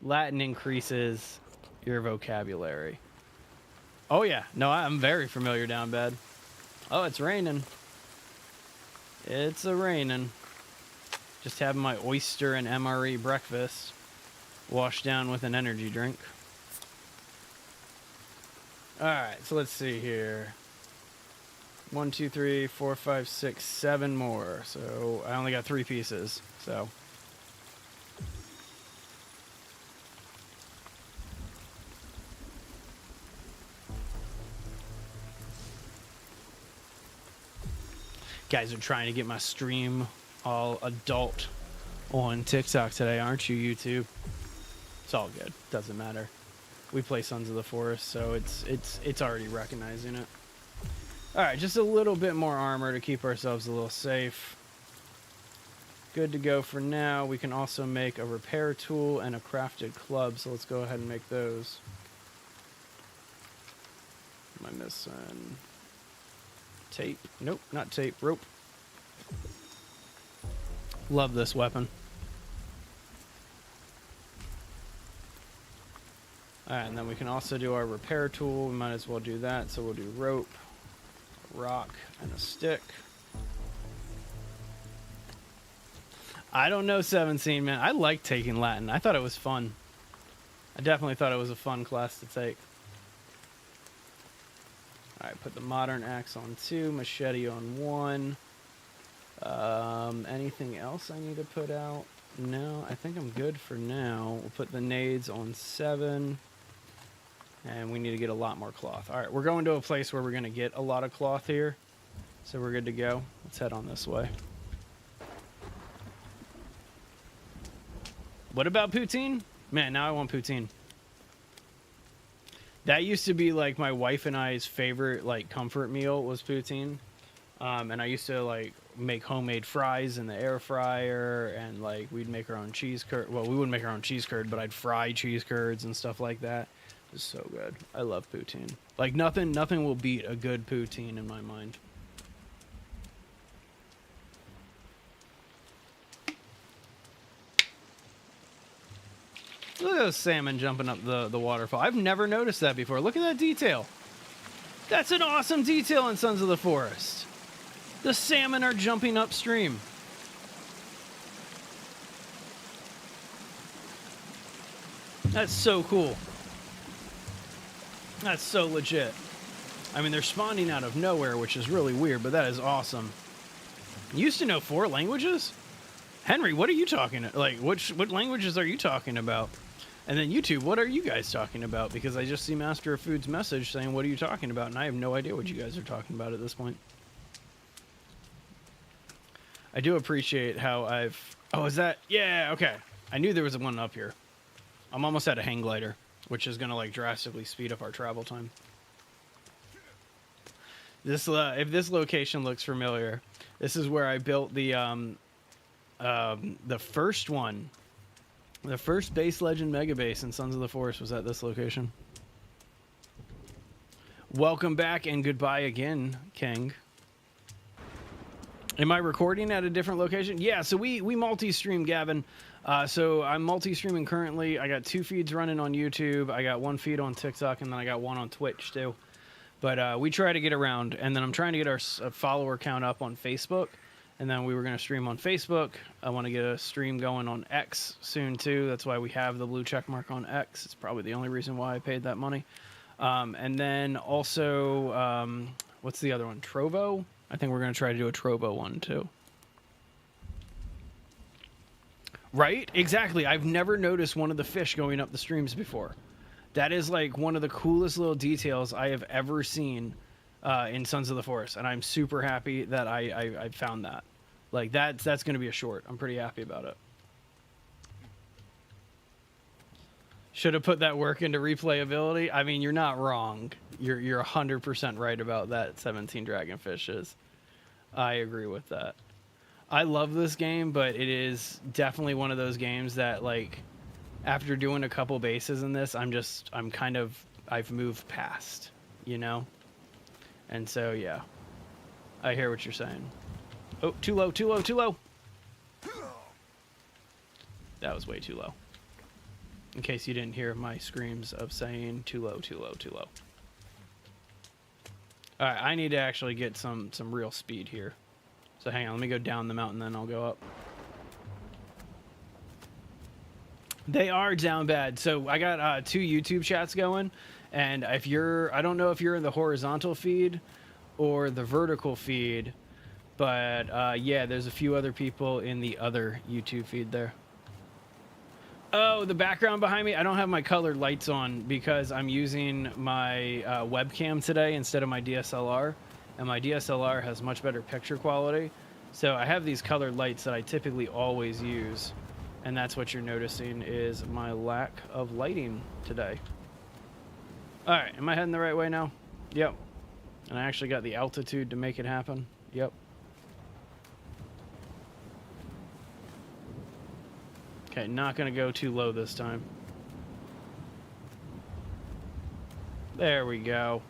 Latin increases your vocabulary. Oh, yeah. No, I'm very familiar down bad. Oh, it's raining. It's a-raining. Just having my oyster and MRE breakfast, washed down with an energy drink. Alright, so let's see here. 1, 2, 3, 4, 5, 6, 7 more. So I only got 3 pieces. So guys are trying to get my stream all adult on TikTok today, aren't you, YouTube? It's all good. Doesn't matter. We play Sons of the Forest, so it's already recognizing it. All right, just a little bit more armor to keep ourselves a little safe. Good to go for now. We can also make a repair tool and a crafted club, so let's go ahead and make those. Am I missing tape? Nope, not tape. Rope. Love this weapon. Alright, and then we can also do our repair tool. We might as well do that. So we'll do rope, a rock, and a stick. I don't know 17, man. I like taking Latin. I thought it was fun. I definitely thought it was a fun class to take. Alright, put the modern axe on 2, machete on 1. Anything else I need to put out? No, I think I'm good for now. We'll put the nades on 7. And we need to get a lot more cloth. All right, we're going to a place where we're going to get a lot of cloth here. So we're good to go. Let's head on this way. What about poutine? Man, now I want poutine. That used to be like my wife and I's favorite like comfort meal was poutine. And I used to like make homemade fries in the air fryer, and like we'd make our own cheese curd. Well, we wouldn't make our own cheese curd, but I'd fry cheese curds and stuff like that. It was so good. I love poutine. Like nothing will beat a good poutine in my mind. Look at those salmon jumping up the waterfall. I've never noticed that before. Look at that detail. That's an awesome detail in Sons of the Forest. The salmon are jumping upstream. That's so cool. That's so legit. I mean, they're spawning out of nowhere, which is really weird, but that is awesome. You used to know 4 languages? Henry, what are you talking like? What languages are you talking about? And then YouTube, what are you guys talking about? Because I just see Master of Food's message saying, what are you talking about? And I have no idea what you guys are talking about at this point. I do appreciate how I've... Oh, is that... Yeah, okay. I knew there was one up here. I'm almost at a hang glider, which is going to like drastically speed up our travel time. This, if this location looks familiar, this is where I built the first one. The first base legend mega base in Sons of the Forest was at this location. Welcome back and goodbye again, King. Am I recording at a different location? Yeah, so we multi-stream, Gavin. So I'm multi-streaming currently. I got 2 feeds running on YouTube. I got 1 feed on TikTok, and then I got 1 on Twitch too. But we try to get around, and then I'm trying to get our follower count up on Facebook. And then we were going to stream on Facebook. I want to get a stream going on X soon, too. That's why we have the blue check mark on X. It's probably the only reason why I paid that money. And then also, what's the other one? Trovo? I think we're going to try to do a Trovo one, too. Right? Exactly. I've never noticed one of the fish going up the streams before. That is like one of the coolest little details I have ever seen in Sons of the Forest, and I'm super happy that I found that. Like that's going to be a short. I'm pretty happy about it. Should have put that work into replayability. I mean, you're not wrong. You're 100% right about that. 17 dragonfishes. I agree with that. I love this game, but it is definitely one of those games that like after doing a couple bases in this, I've moved past, you know? And so, yeah, I hear what you're saying. Oh, too low, too low, too low. That was way too low. In case you didn't hear my screams of saying too low, too low, too low. All right, I need to actually get some real speed here. So hang on, let me go down the mountain, then I'll go up. They are down bad. So I got 2 YouTube chats going. And if I don't know if you're in the horizontal feed or the vertical feed, but yeah, there's a few other people in the other YouTube feed there. Oh, the background behind me, I don't have my colored lights on because I'm using my webcam today instead of my DSLR, and my DSLR has much better picture quality. So I have these colored lights that I typically always use, and that's what you're noticing is my lack of lighting today. All right, am I heading the right way now? Yep. And I actually got the altitude to make it happen. Yep. Okay, not going to go too low this time. There we go.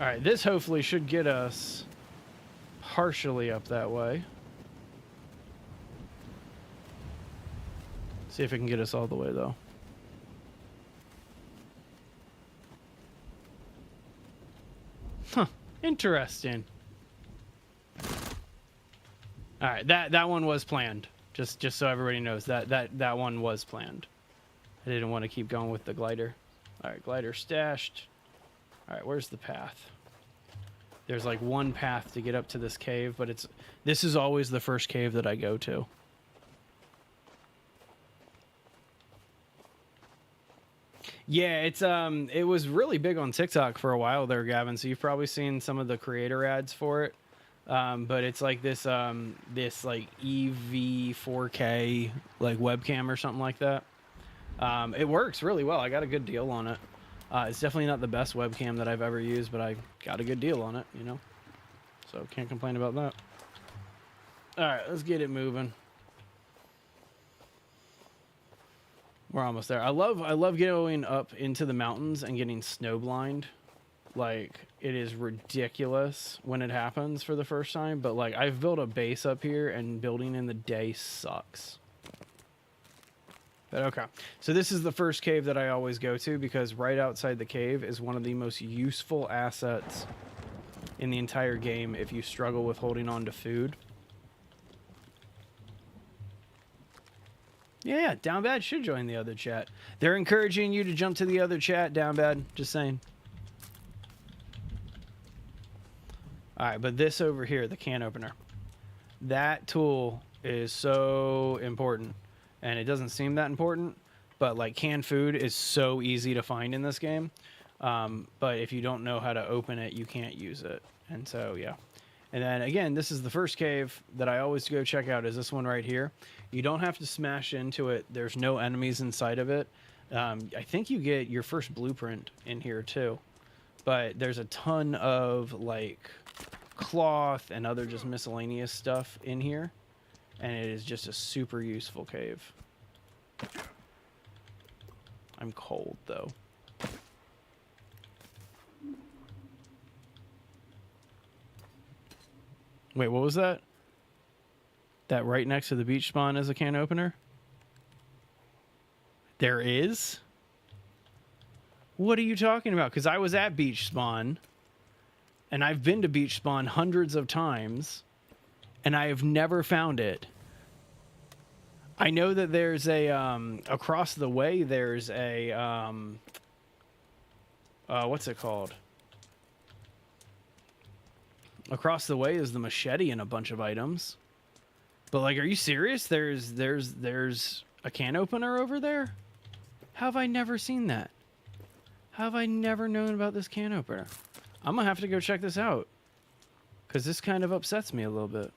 All right, this hopefully should get us partially up that way. See if it can get us all the way, though. Huh, interesting. All right, that one was planned. Just so everybody knows that one was planned. I didn't want to keep going with the glider. All right, glider stashed. All right, where's the path? There's like one path to get up to this cave, but this is always the first cave that I go to. Yeah, it was really big on TikTok for a while there, Gavin. So you've probably seen some of the creator ads for it. But it's like this this like EV 4K like webcam or something like that. It works really well. I got a good deal on it. It's definitely not the best webcam that I've ever used, but I got a good deal on it, you know. So can't complain about that. All right, let's get it moving. We're almost there. I love going up into the mountains and getting snow blind. Like, it is ridiculous when it happens for the first time, but like I've built a base up here and building in the day sucks. But okay. So this is the first cave that I always go to because right outside the cave is one of the most useful assets in the entire game if you struggle with holding on to food. Yeah, Down Bad should join the other chat. They're encouraging you to jump to the other chat, Down Bad. Just saying. All right, but this over here, the can opener, that tool is so important. And it doesn't seem that important, but like canned food is so easy to find in this game. But if you don't know how to open it, you can't use it. And so, yeah. And then again, this is the first cave that I always go check out is this one right here. You don't have to smash into it. There's no enemies inside of it. I think you get your first blueprint in here too. But there's a ton of like cloth and other just miscellaneous stuff in here. And it is just a super useful cave. I'm cold though. Wait, what was that? That right next to the beach spawn is a can opener? There is? What are you talking about? Because I was at beach spawn, and I've been to beach spawn hundreds of times, and I have never found it. I know that there's a, across the way, there's a, what's it called? Across the way is the machete and a bunch of items. But like, are you serious? There's a can opener over there? How have I never seen that? How have I never known about this can opener? I'm gonna have to go check this out. Because this kind of upsets me a little bit.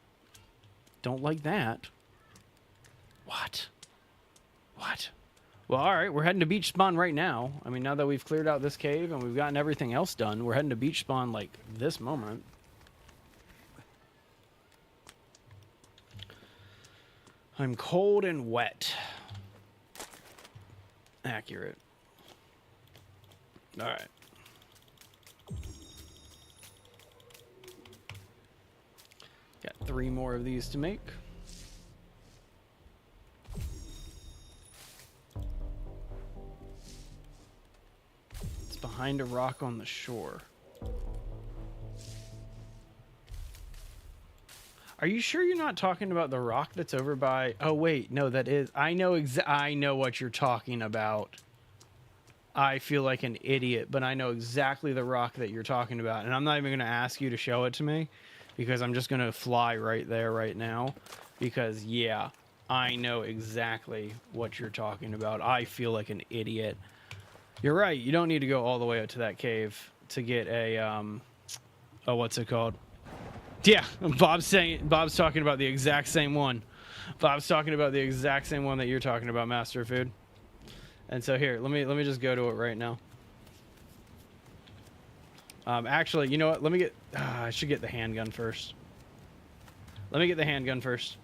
Don't like that. What? What? Well, alright, we're heading to beach spawn right now. I mean, now that we've cleared out this cave and we've gotten everything else done, we're heading to beach spawn like this moment. I'm cold and wet. Accurate. All right. Got 3 more of these to make. It's behind a rock on the shore. Are you sure you're not talking about the rock that's over by... Oh, wait. No, that is... I know what you're talking about. I feel like an idiot, but I know exactly the rock that you're talking about. And I'm not even going to ask you to show it to me because I'm just going to fly right there right now. Because, yeah, I know exactly what you're talking about. I feel like an idiot. You're right. You don't need to go all the way up to that cave to get a... Oh, what's it called? Yeah, Bob's talking about the exact same one. Bob's talking about the exact same one that you're talking about, Master of Food. And so here, let me just go to it right now. Actually, you know what? Let me get... I should get the handgun first. Let me get the handgun first.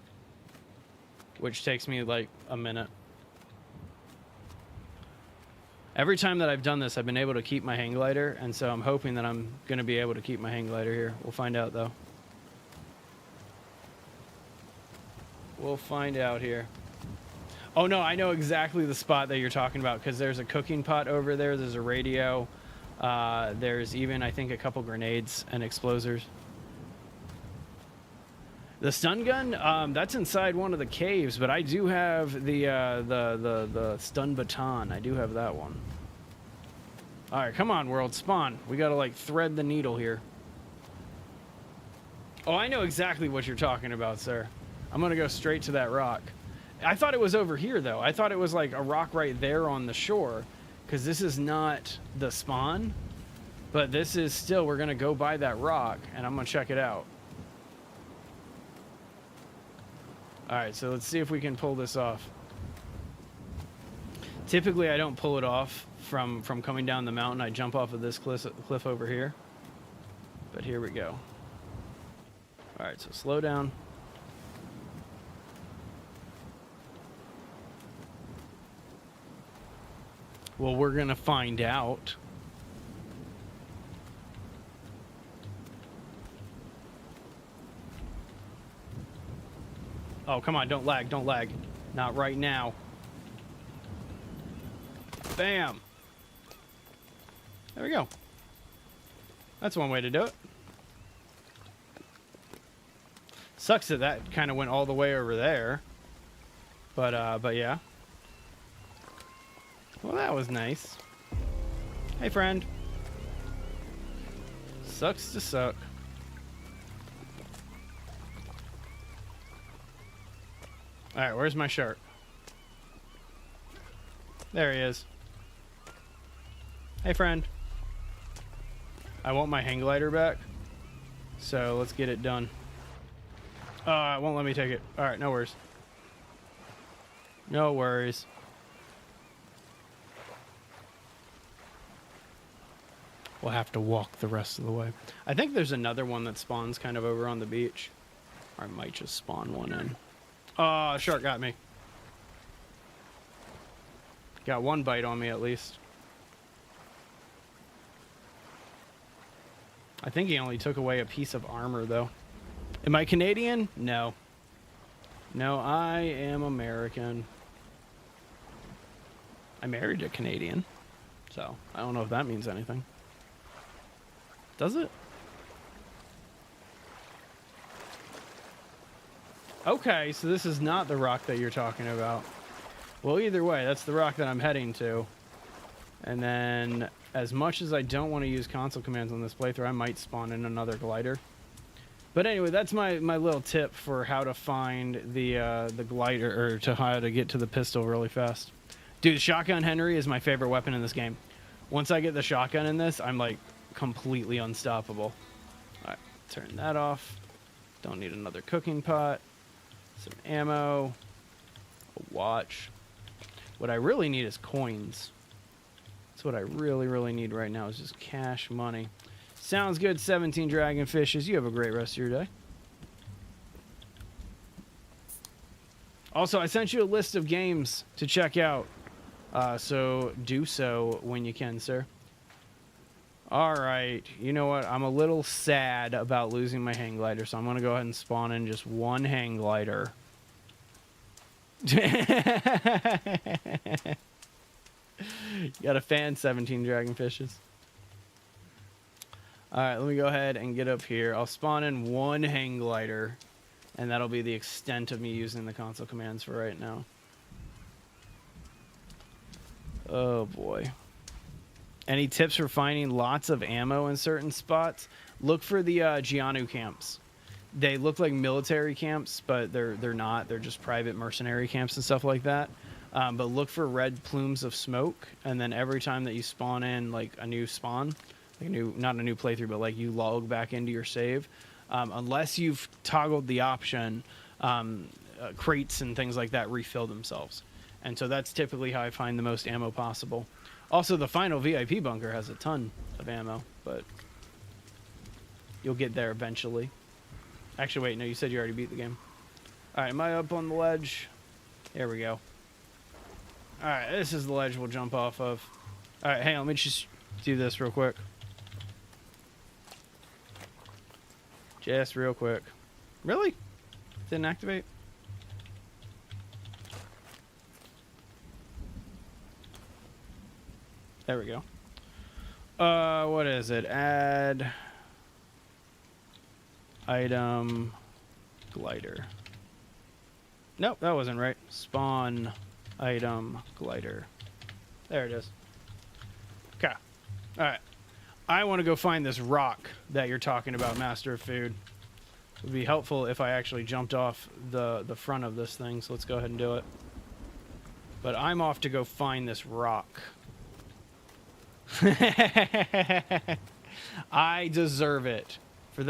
Which takes me like a minute. Every time that I've done this, I've been able to keep my hang glider. And so I'm hoping that I'm going to be able to keep my hang glider here. We'll find out, though. We'll find out here. Oh, no, I know exactly the spot that you're talking about because there's a cooking pot over there. There's a radio. There's even, I think, a couple grenades and explosives. The stun gun, that's inside one of the caves, but I do have the stun baton. I do have that one. All right, come on, world, spawn. We got to, like, thread the needle here. Oh, I know exactly what you're talking about, sir. I'm going to go straight to that rock. I thought it was over here, though. I thought it was, like, a rock right there on the shore because this is not the spawn, but this is still, we're going to go by that rock, and I'm going to check it out. All right, so let's see if we can pull this off. Typically, I don't pull it off from coming down the mountain. I jump off of this cliff over here. But here we go. All right, so slow down. Well, we're going to find out. Oh, come on, don't lag, don't lag. Not right now. Bam. There we go. That's one way to do it. Sucks that that kind of went all the way over there. But yeah. Well, that was nice. Hey, friend. Sucks to suck. Alright, where's my shark? There he is. Hey, friend. I want my hang glider back. So let's get it done. It won't let me take it. Alright, no worries. No worries. We'll have to walk the rest of the way. I think there's another one that spawns kind of over on the beach. Or I might just spawn one in. Oh, shark got me. Got one bite on me at least. I think he only took away a piece of armor though. Am I Canadian? No. No, I am American. I married a Canadian. So, I don't know if that means anything. Does it? Okay, so this is not the rock that you're talking about. Well, either way, that's the rock that I'm heading to. And then, as much as I don't want to use console commands on this playthrough, I might spawn in another glider. But anyway, that's my little tip for how to find the glider, or to how to get to the pistol really fast. Dude, the shotgun Henry is my favorite weapon in this game. Once I get the shotgun in this, I'm like completely unstoppable. All right, turn that off. Don't need another cooking pot. Some ammo. A watch. What I really need is coins. That's what I really, really need right now is just cash money. Sounds good, 17 Dragonfishes. You have a great rest of your day. Also, I sent you a list of games to check out. So do so when you can, sir. All right. You know what? I'm a little sad about losing my hang glider, so I'm going to go ahead and spawn in just one hang glider. You got a fan, 17 Dragonfishes. All right, let me go ahead and get up here. I'll spawn in one hang glider, and that'll be the extent of me using the console commands for right now. Oh, boy. Any tips for finding lots of ammo in certain spots? Look for the Gianu camps. They look like military camps, but they're not. They're just private mercenary camps and stuff like that. But look for red plumes of smoke, and then every time that you spawn in like a new spawn, like a new, not a new playthrough, but like you log back into your save, unless you've toggled the option, crates and things like that refill themselves. And so that's typically how I find the most ammo possible. Also, the final VIP bunker has a ton of ammo, but you'll get there eventually. Actually, wait, no, you said you already beat the game. All right, am I up on the ledge? There we go. All right, this is the ledge we'll jump off of. All right, hang on, let me just do this real quick. Just real quick. Really? Didn't activate? There we go. What is it? Add item glider. Nope, that wasn't right. Spawn item glider. There it is. Okay. All right. I want to go find this rock that you're talking about, Master of Food. It would be helpful if I actually jumped off the front of this thing, so let's go ahead and do it. But I'm off to go find this rock. I deserve it. For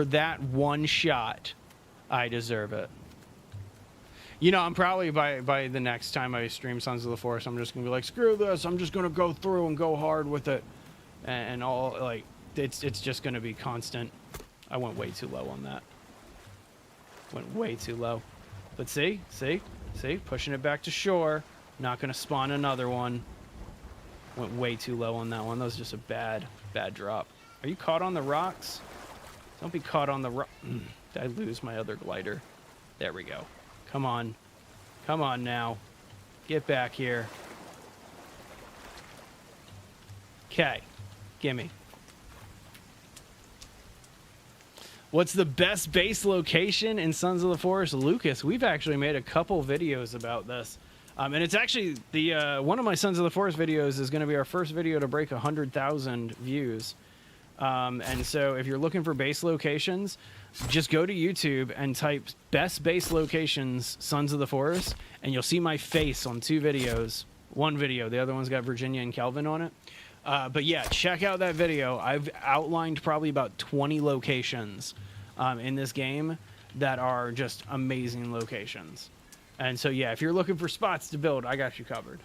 that one shot, I deserve it. You know, I'm probably by the next time I stream Sons of the Forest, I'm just gonna be like, screw this. I'm just gonna go through and go hard with it, and all like it's just gonna be constant. I went way too low on that. Went way too low. But see, pushing it back to shore. Not gonna spawn another one. Went way too low on that one. That was just a bad drop. Are you caught on the rocks? Don't be caught on the rock. Did I lose my other glider? There we go. Come on. Come on now. Get back here. Okay. Gimme. What's the best base location in Sons of the Forest? Lucas, we've actually made a couple videos about this. And it's actually the one of my Sons of the Forest videos is going to be our first video to break 100,000 views. And so if you're looking for base locations, just go to YouTube and type best base locations Sons of the Forest, and you'll see my face on two videos. One video, the other one's got Virginia and Kelvin on it. But yeah, check out that video. I've outlined probably about 20 locations in this game that are just amazing locations. And so yeah, if you're looking for spots to build, I got you covered.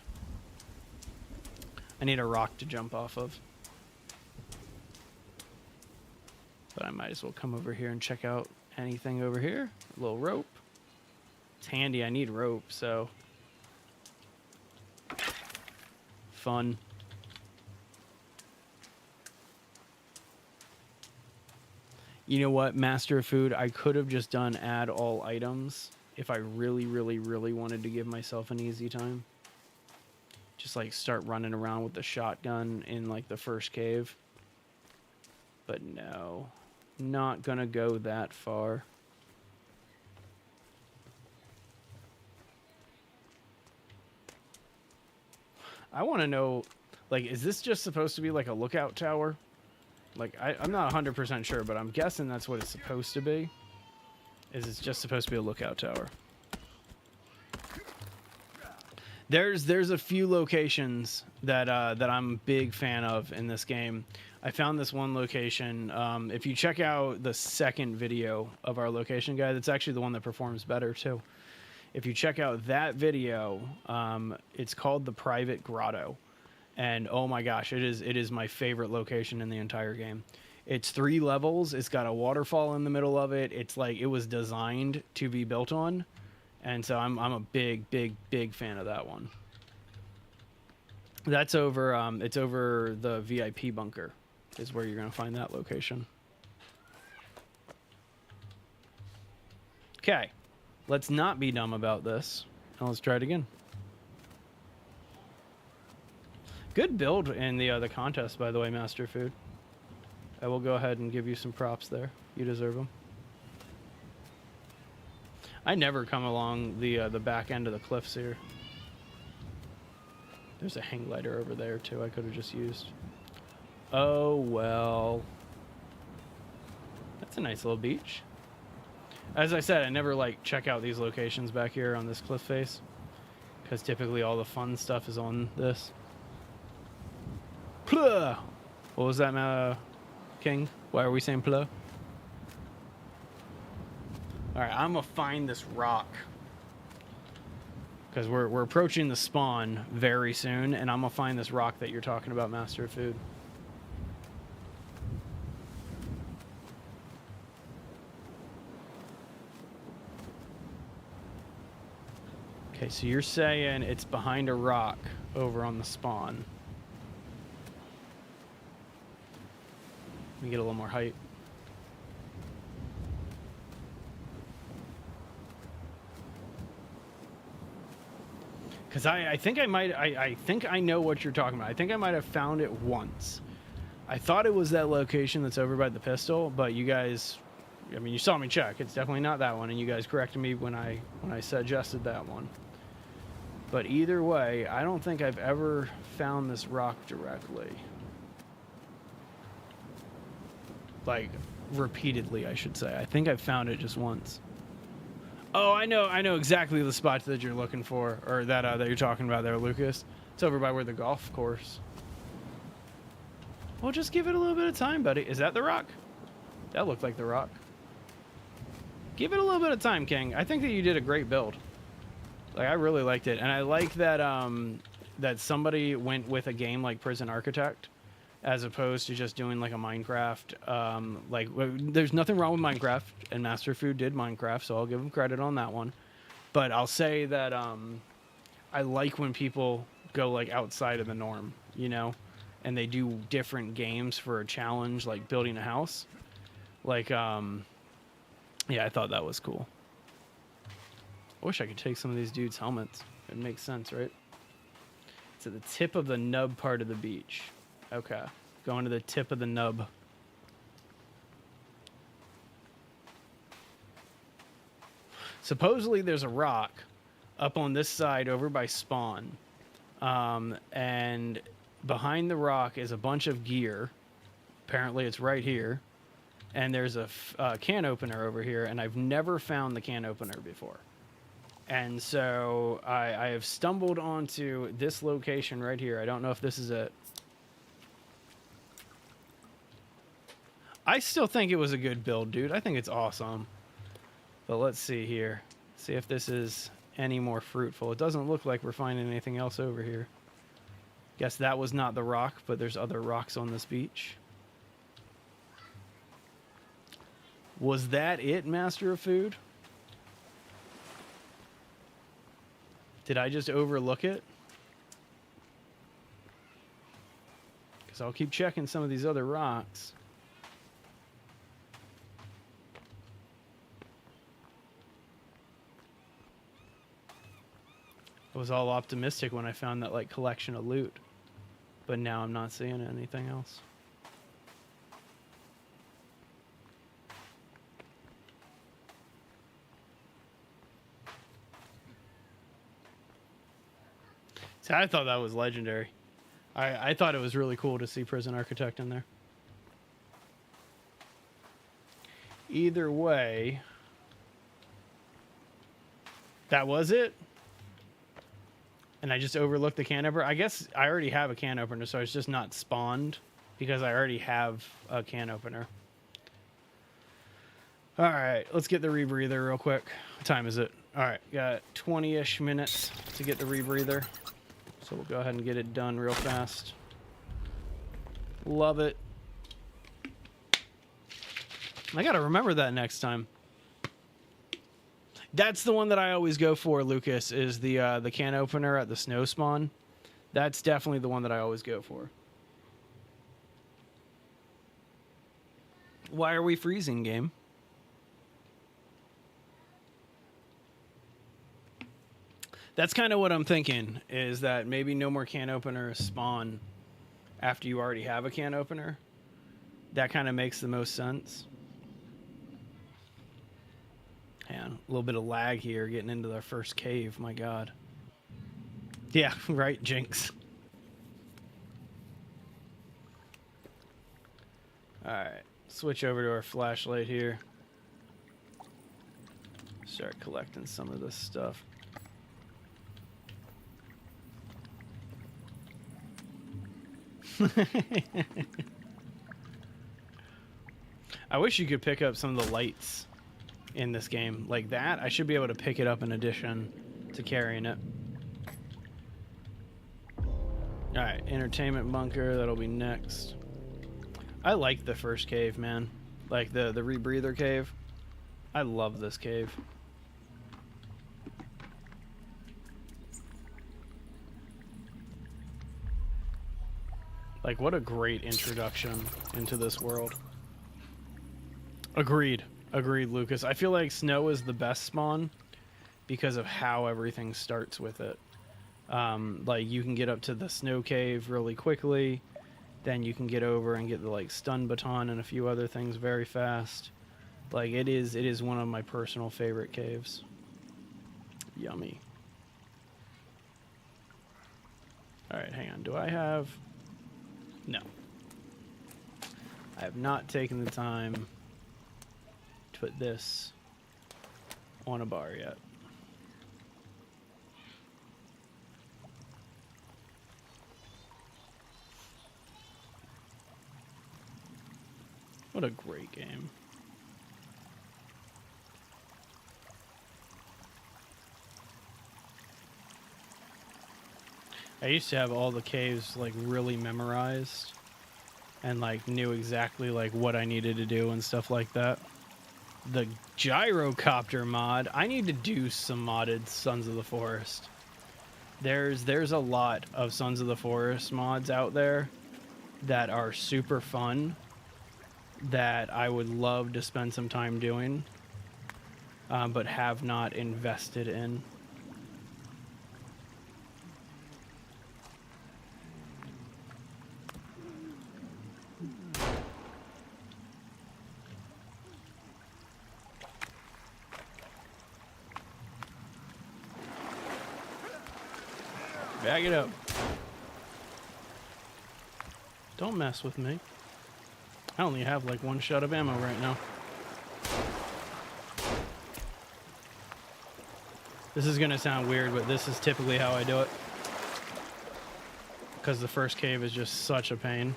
I need a rock to jump off of. But I might as well come over here and check out anything over here. A little rope. It's handy, I need rope, so. Fun. You know what, Master of Food, I could have just done add all items if I really wanted to give myself an easy time. Just like start running around with the shotgun in like the first cave. But no, not gonna go that far. I want to know, like, is this just supposed to be like a lookout tower? Like, I'm not 100% sure, but I'm guessing that's what it's supposed to be. It's just supposed to be a lookout tower. There's a few locations that that I'm a big fan of in this game. I found this one location. If you check out the second video of our location guide, that's actually the one that performs better too. If you check out that video, it's called the Private Grotto. And oh my gosh, it is my favorite location in the entire game. It's 3 levels. It's got a waterfall in the middle of it. It's like it was designed to be built on. And so I'm a big fan of that one. That's over it's over the VIP bunker is where you're going to find that location. Okay. Let's not be dumb about this. And let's try it again. Good build in the contest, by the way, Master Food. I will go ahead and give you some props there. You deserve them. I never come along the back end of the cliffs here. There's a hang glider over there too. I could have just used. Oh well. That's a nice little beach. As I said, I never like check out these locations back here on this cliff face, because typically all the fun stuff is on this. Pluh! What was that, King? Why are we saying pluh? Alright, I'm gonna find this rock. Because we're approaching the spawn very soon, and I'm gonna find this rock that you're talking about, Master of Food. Okay, so you're saying it's behind a rock over on the spawn. Let me get a little more height. Because I think I think I know what you're talking about. I think I might have found it once. I thought it was that location that's over by the pistol, but you guys, I mean, you saw me check. It's definitely not that one, and you guys corrected me when I suggested that one. But either way, I don't think I've ever found this rock directly. Like, repeatedly, I should say. I think I've found it just once. Oh, I know exactly the spot that you're looking for, or that you're talking about there, Lucas. It's over by where the golf course. Well, just give it a little bit of time, buddy. Is that the rock? That looked like the rock. Give it a little bit of time, King. I think that you did a great build. Like, I really liked it. And I like that that somebody went with a game like Prison Architect as opposed to just doing like a Minecraft. There's nothing wrong with Minecraft, and Master Food did Minecraft, so I'll give him credit on that one. But I'll say that I like when people go like outside of the norm, you know, and they do different games for a challenge, like building a house. Like, yeah, I thought that was cool. I wish I could take some of these dudes' helmets. It makes sense, right? It's at the tip of the nub part of the beach. Okay. Going to the tip of the nub. Supposedly there's a rock up on this side over by spawn. And behind the rock is a bunch of gear. Apparently it's right here. And there's a can opener over here, and I've never found the can opener before. And so I have stumbled onto this location right here. I don't know if this is it. I still think it was a good build, dude. I think it's awesome. But let's see here. See if this is any more fruitful. It doesn't look like we're finding anything else over here. Guess that was not the rock, but there's other rocks on this beach. Was that it, Master of Food? Did I just overlook it? Because I'll keep checking some of these other rocks. I was all optimistic when I found that like collection of loot. But now I'm not seeing anything else. See, I thought that was legendary. I thought it was really cool to see Prison Architect in there. Either way, that was it. And I just overlooked the can opener. I guess I already have a can opener, so it's just not spawned because I already have a can opener. All right, let's get the rebreather real quick. What time is it? All right, got 20-ish minutes to get the rebreather. So we'll go ahead and get it done real fast. Love it. I got to remember that next time. That's the one that I always go for, Lucas, is the can opener at the snow spawn. That's definitely the one that I always go for. Why are we freezing, game? That's kind of what I'm thinking, is that maybe no more can openers spawn after you already have a can opener. That kind of makes the most sense. Man, a little bit of lag here getting into our first cave, my god. Yeah, right, Jinx. Alright, switch over to our flashlight here. Start collecting some of this stuff. I wish you could pick up some of the lights in this game like that. I should be able to pick it up in addition to carrying it. Alright, entertainment bunker, that'll be next. I like the first cave, man. Like the rebreather cave. I love this cave. Like, what a great introduction into this world. Agreed. Agreed, Lucas. I feel like snow is the best spawn because of how everything starts with it. Like, you can get up to the snow cave really quickly. Then you can get over and get the, like, stun baton and a few other things very fast. Like, it is one of my personal favorite caves. Yummy. Alright, hang on. Do I have... No. I have not taken the time to put this on a bar yet. What a great game. I used to have all the caves like really memorized and like knew exactly like what I needed to do and stuff like that. The gyrocopter mod, I need to do some modded Sons of the Forest. There's a lot of Sons of the Forest mods out there that are super fun that I would love to spend some time doing, but have not invested in. Bag it up. Don't mess with me. I only have like one shot of ammo right now. This is gonna sound weird, but this is typically how I do it. Because the first cave is just such a pain.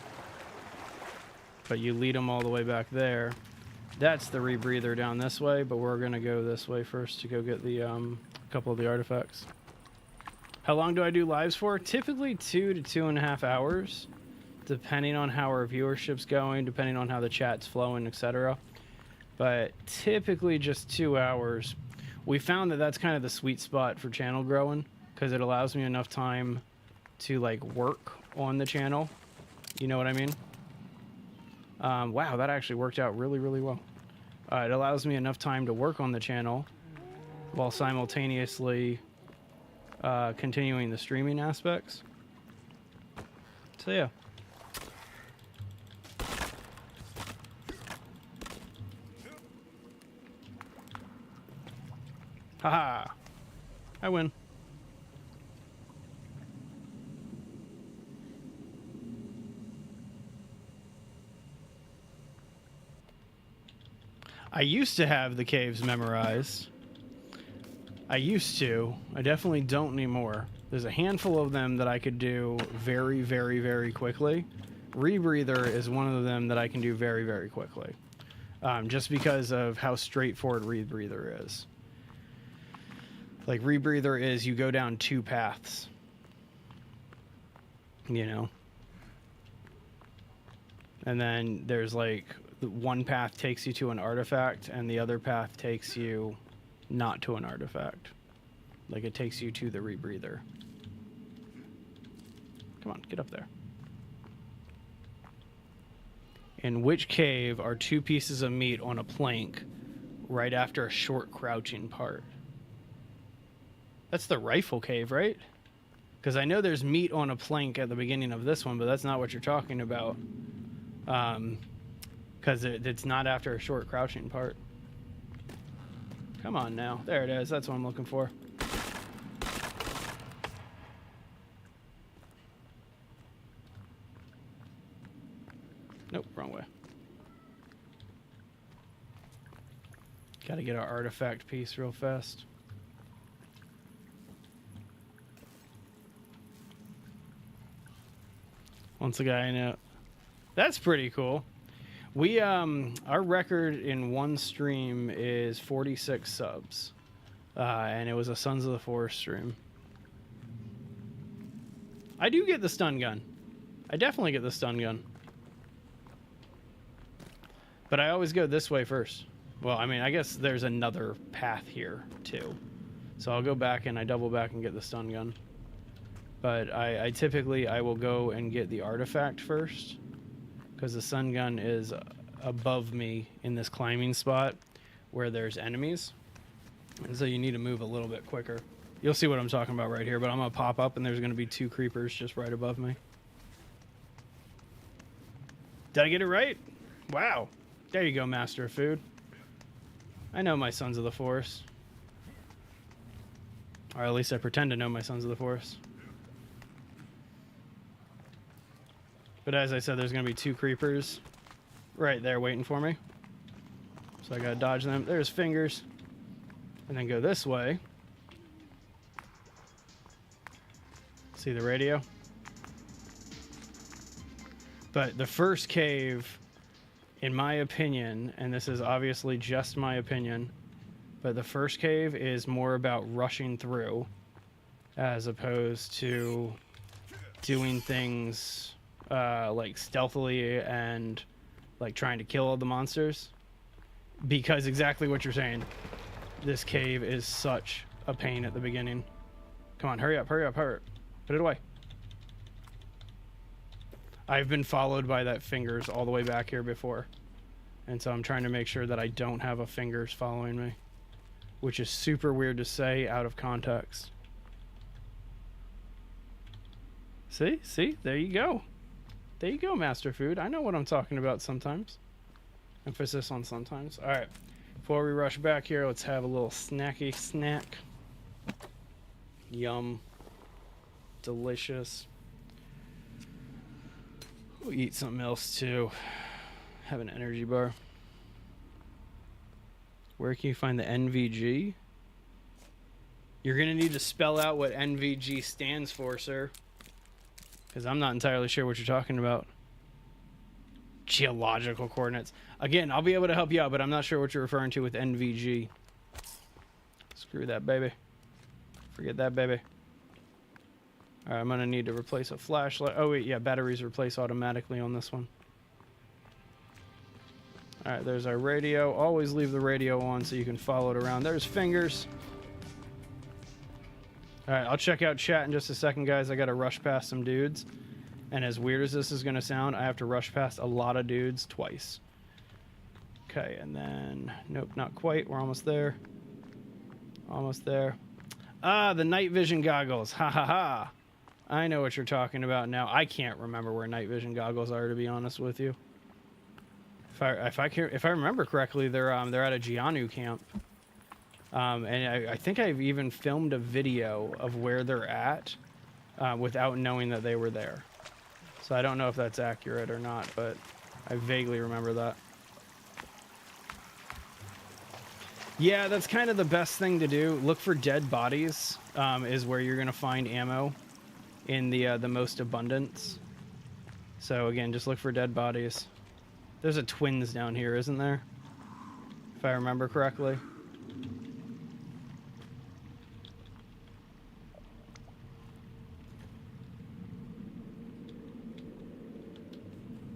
But you lead them all the way back there. That's the rebreather down this way, but we're gonna go this way first to go get the couple of the artifacts. How long do I do lives for? Typically 2 to 2.5 hours, depending on how our viewership's going, depending on how the chat's flowing, etc. But typically just 2 hours. We found that that's kind of the sweet spot for channel growing because it allows me enough time to like work on the channel. You know what I mean? Wow, that actually worked out really, really well. It allows me enough time to work on the channel while simultaneously continuing the streaming aspects. So yeah. Haha! I win. I used to have the caves memorized. I used to. I definitely don't anymore. There's a handful of them that I could do very, very, very quickly. Rebreather is one of them that I can do very, very quickly. Just because of how straightforward Rebreather is. Like, Rebreather is you go down 2 paths. You know? And then there's like, one path takes you to an artifact, and the other path takes you not to an artifact. Like, it takes you to the rebreather. Come on, get up there. In which cave are 2 pieces of meat on a plank right after a short crouching part? That's the rifle cave, right? Because I know there's meat on a plank at the beginning of this one, but that's not what you're talking about. Because it's not after a short crouching part. Come on now. There it is. That's what I'm looking for. Nope, wrong way. Gotta get our artifact piece real fast. Once a guy I know. That's pretty cool. We our record in one stream is 46 subs. And it was a Sons of the Forest stream. I do get the stun gun. I definitely get the stun gun. But I always go this way first. Well, I mean, I guess there's another path here too. So I'll go back and I double back and get the stun gun. But I typically will go and get the artifact first, because the stun gun is above me in this climbing spot where there's enemies. And so you need to move a little bit quicker. You'll see what I'm talking about right here, but I'm going to pop up and there's going to be 2 creepers just right above me. Did I get it right? Wow. There you go, Master of Food. I know my Sons of the Forest. Or at least I pretend to know my Sons of the Forest. But as I said, there's going to be 2 creepers right there waiting for me. So I got to dodge them. There's fingers. And then go this way. See the radio? But the first cave in my opinion, and this is obviously just my opinion, but the first cave is more about rushing through as opposed to doing things like stealthily and like trying to kill all the monsters. Because exactly what you're saying, this cave is such a pain at the beginning. Come on, hurry up, hurry up, hurry up. Put it away. I've been followed by that fingers all the way back here before. And so I'm trying to make sure that I don't have a fingers following me. Which is super weird to say out of context. See? See? There you go. There you go, Master Food. I know what I'm talking about sometimes. Emphasis on sometimes. Alright. Before we rush back here, let's have a little snacky snack. Yum. Delicious. We'll eat something else too. Have an energy bar. Where can you find the NVG? You're going to need to spell out what NVG stands for, sir. Because I'm not entirely sure what you're talking about. Geological coordinates. Again, I'll be able to help you out, but I'm not sure what you're referring to with NVG. Screw that, baby. Forget that, baby. Alright, I'm going to need to replace a flashlight. Oh, wait, yeah, batteries replace automatically on this one. Alright, there's our radio. Always leave the radio on so you can follow it around. There's fingers. Alright, I'll check out chat in just a second, guys. I gotta rush past some dudes. And as weird as this is gonna sound, I have to rush past a lot of dudes twice. Okay, and then... Nope, not quite. We're almost there. Almost there. Ah, the night vision goggles. Ha ha ha. I know what you're talking about now. I can't remember where night vision goggles are, to be honest with you. If I remember correctly, they're at a Gianu camp. And I think I've even filmed a video of where they're at without knowing that they were there. So I don't know if that's accurate or not, but I vaguely remember that. Yeah, that's kind of the best thing to do. Look for dead bodies is where you're going to find ammo in the most abundance. So again, just look for dead bodies. There's a twins down here, isn't there? If I remember correctly.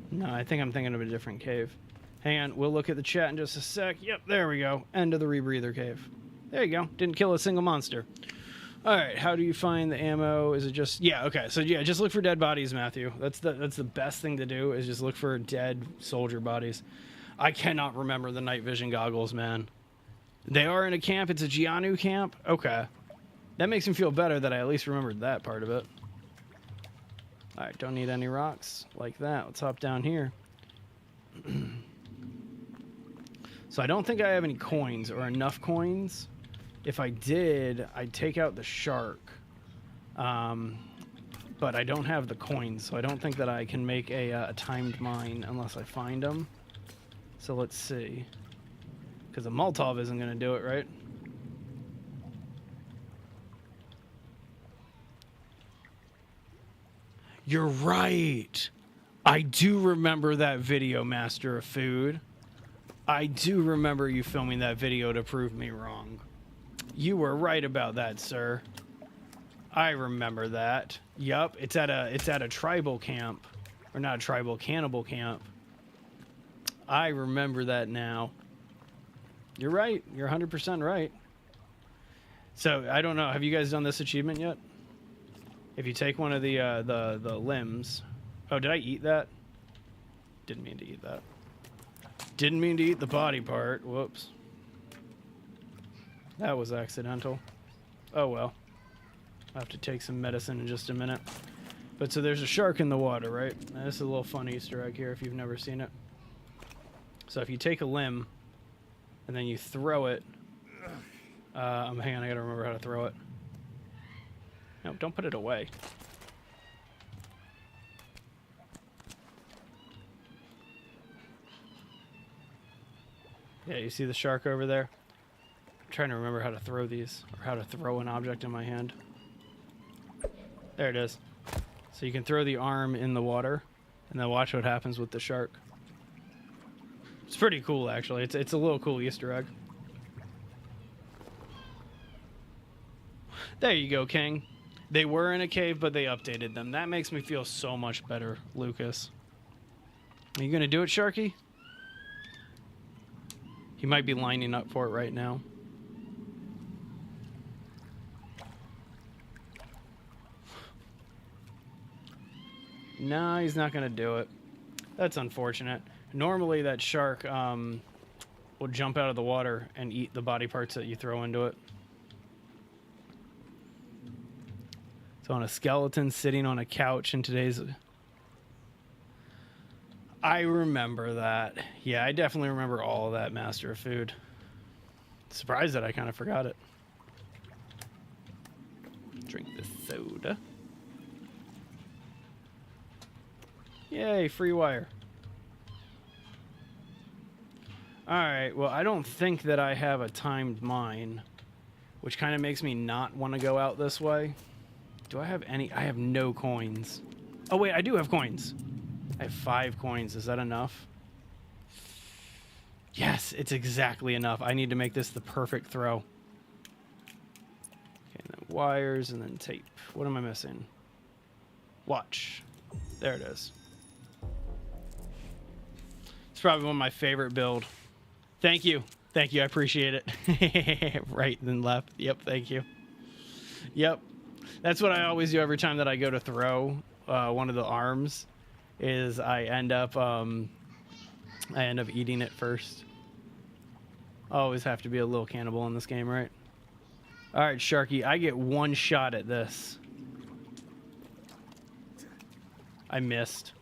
No, I think I'm thinking of a different cave. Hang on, we'll look at the chat in just a sec. Yep, there we go. End of the rebreather cave. There you go. Didn't kill a single monster. Alright, how do you find the ammo? Is it just... Yeah, okay. So yeah, just look for dead bodies, Matthew. That's the best thing to do, is just look for dead soldier bodies. I cannot remember the night vision goggles, man. They are in a camp. It's a Gianu camp? Okay. That makes me feel better that I at least remembered that part of it. Alright, don't need any rocks like that. Let's hop down here. So I don't think I have any coins or enough coins. If I did, I'd take out the shark. But I don't have the coins, so I don't think that I can make a timed mine unless I find them. So let's see. Because a Molotov isn't going to do it, right? You're right. I do remember that video, Master of Food. I do remember you filming that video to prove me wrong. You were right about that, sir. I remember that. Yup, it's at a tribal camp. Or not a tribal, cannibal camp. I remember that now. You're right. You're 100% right. So, I don't know. Have you guys done this achievement yet? If you take one of the limbs... Oh, did I eat that? Didn't mean to eat that. Didn't mean to eat the body part. Whoops. That was accidental. Oh well. I'll have to take some medicine in just a minute. But so there's a shark in the water, right? Now, this is a little fun Easter egg here if you've never seen it. So if you take a limb and then you throw it... hang on, I gotta remember how to throw it. No, don't put it away. Yeah, you see the shark over there? I'm trying to remember how to throw these, or how to throw an object in my hand. There it is. So you can throw the arm in the water, and then watch what happens with the shark. It's pretty cool, actually. It's a little cool Easter egg. There you go, King. They were in a cave, but they updated them. That makes me feel so much better, Lucas. Are you gonna do it, Sharky? He might be lining up for it right now. No, he's not gonna do it. That's unfortunate. Normally that shark will jump out of the water and eat the body parts that you throw into it. It's on a skeleton sitting on a couch in today's... I remember that. Yeah, I definitely remember all of that, Master of Food. Surprised that I kind of forgot it. Drink the soda. Yay, free wire. Alright, well, I don't think that I have a timed mine, which kind of makes me not want to go out this way. Do I have any? I have no coins. Oh, wait, I do have coins. I have 5 coins. Is that enough? Yes, it's exactly enough. I need to make this the perfect throw. Okay, and then wires and then tape. What am I missing? Watch. There it is. It's probably one of my favorite build. Thank you. Thank you. I appreciate it. Right, then left. Yep, thank you. Yep. That's what I always do every time that I go to throw one of the arms, is I end up eating it first. I always have to be a little cannibal in this game, right? All right, Sharky, I get 1 shot at this. I missed.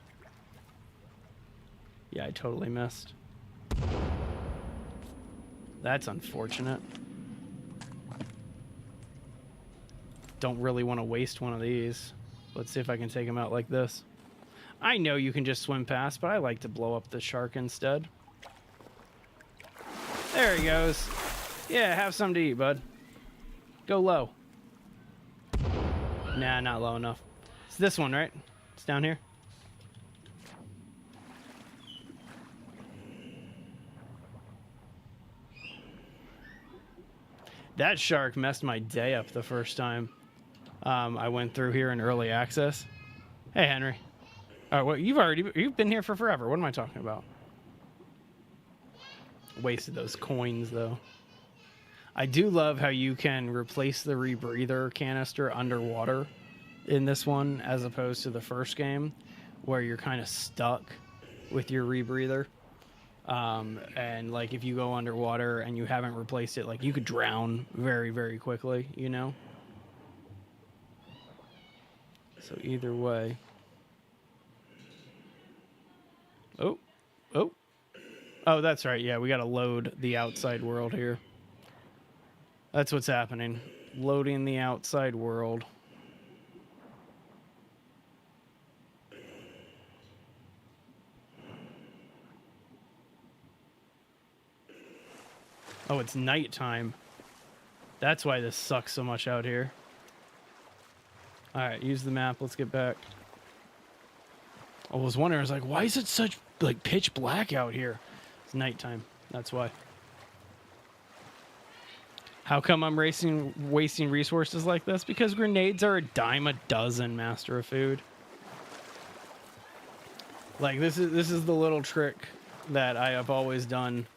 Yeah, I totally missed. That's unfortunate. Don't really want to waste one of these. Let's see if I can take him out like this. I know you can just swim past, but I like to blow up the shark instead. There he goes. Yeah, have something to eat, bud. Go low. Nah, not low enough. It's this one, right? It's down here. That shark messed my day up the first time I went through here in early access. Hey, Henry. All right, well, you've been here for forever. What am I talking about? Wasted those coins, though. I do love how you can replace the rebreather canister underwater in this one, as opposed to the first game, where you're kind of stuck with your rebreather. And like if you go underwater and you haven't replaced it, like you could drown very, very quickly, you know? So either way. Oh, that's right. Yeah, we got to load the outside world here. That's what's happening. Loading the outside world. Oh, it's nighttime. That's why this sucks so much out here. All right, use the map. Let's get back. I was wondering, I was like, why is it such like pitch black out here? It's nighttime. That's why. How come I'm wasting resources like this? Because grenades are a dime a dozen, Master of Food. Like this is the little trick that I have always done.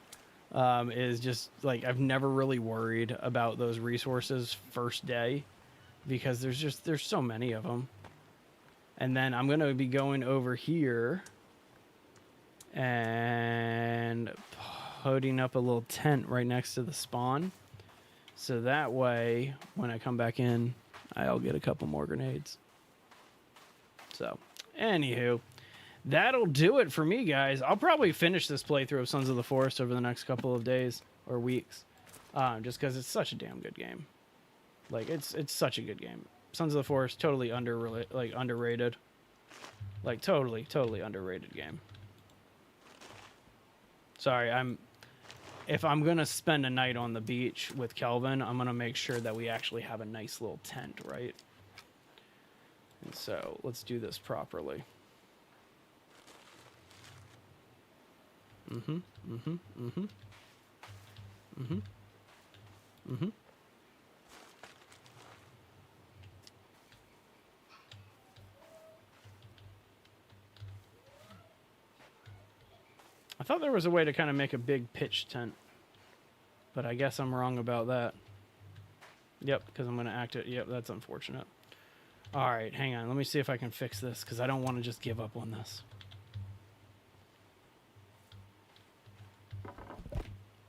Is just like I've never really worried about those resources first day, because there's so many of them. And then I'm gonna be going over here and putting up a little tent right next to the spawn, so that way when I come back in, I'll get a couple more grenades. So anywho, that'll do it for me, guys. I'll probably finish this playthrough of Sons of the Forest over the next couple of days or weeks, just because it's such a damn good game. Like it's such a good game. Sons of the Forest, totally underrated. Like totally underrated game. Sorry, if I'm gonna spend a night on the beach with Kelvin, I'm gonna make sure that we actually have a nice little tent, right? And so let's do this properly. Mm-hmm. Mm-hmm. Mm-hmm. Mm-hmm. Mm-hmm. I thought there was a way to kind of make a big pitch tent, but I guess I'm wrong about that. Yep, because I'm going to act it. Yep, that's unfortunate. All right, hang on. Let me see if I can fix this, because I don't want to just give up on this.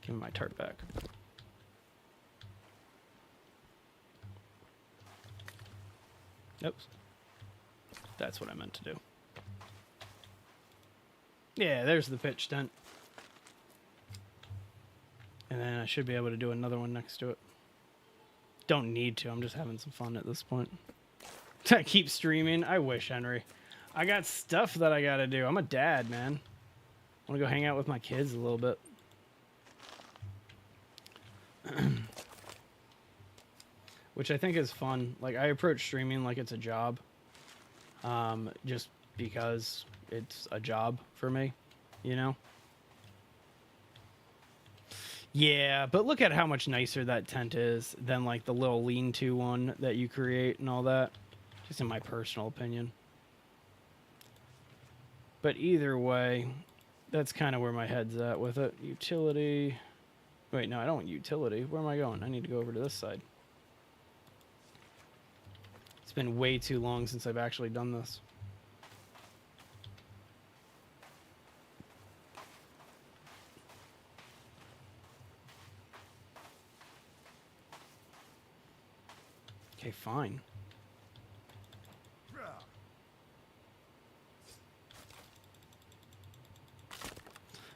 Give me my tart back. Oops. That's what I meant to do. Yeah, there's the pitch tent. And then I should be able to do another one next to it. Don't need to. I'm just having some fun at this point. I keep streaming. I wish, Henry. I got stuff that I got to do. I'm a dad, man. I want to go hang out with my kids a little bit. Which I think is fun. Like, I approach streaming like it's a job. Just because it's a job for me, you know? Yeah, but look at how much nicer that tent is than, like, the little lean-to one that you create and all that. Just in my personal opinion. But either way, that's kind of where my head's at with it. Utility. Wait, no, I don't want utility. Where am I going? I need to go over to this side. It's been way too long since I've actually done this. Okay, fine.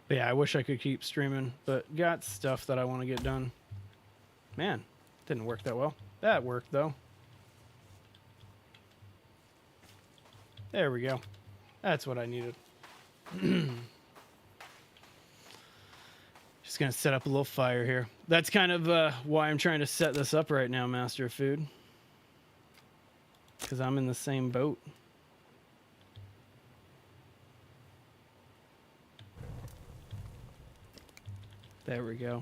But yeah, I wish I could keep streaming, but got stuff that I want to get done. Man, didn't work that well. That worked, though. There we go. That's what I needed. Just going to set up a little fire here. That's kind of why I'm trying to set this up right now, Master of Food. Because I'm in the same boat. There we go.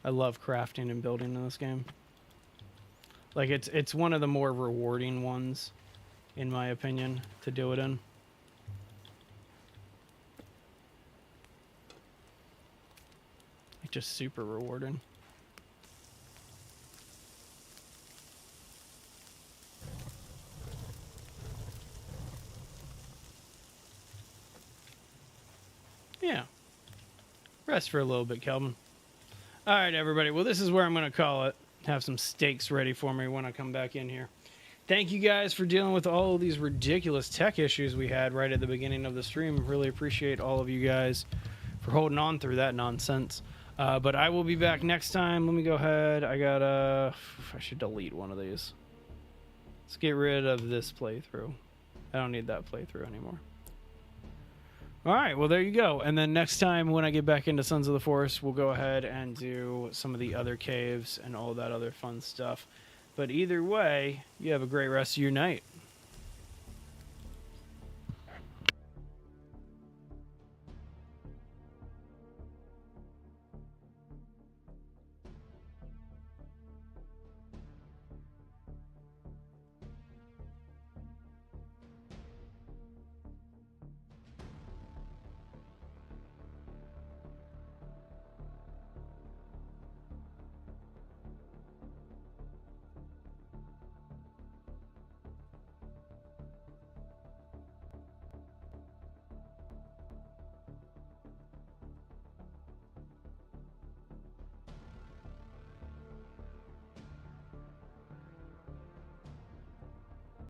I love crafting and building in this game. Like, it's one of the more rewarding ones, in my opinion, to do it in. Like, just super rewarding. Yeah. Rest for a little bit, Kelvin. All right, everybody. Well, this is where I'm going to call it. Have some steaks ready for me when I come back in here. Thank you guys for dealing with all of these ridiculous tech issues we had right at the beginning of the stream. Really appreciate all of you guys for holding on through that nonsense. But I will be back next time. Let me go ahead. I should delete one of these. Let's get rid of this playthrough. I don't need that playthrough anymore. All right, well, there you go. And then next time when I get back into Sons of the Forest, we'll go ahead and do some of the other caves and all that other fun stuff. But either way, you have a great rest of your night.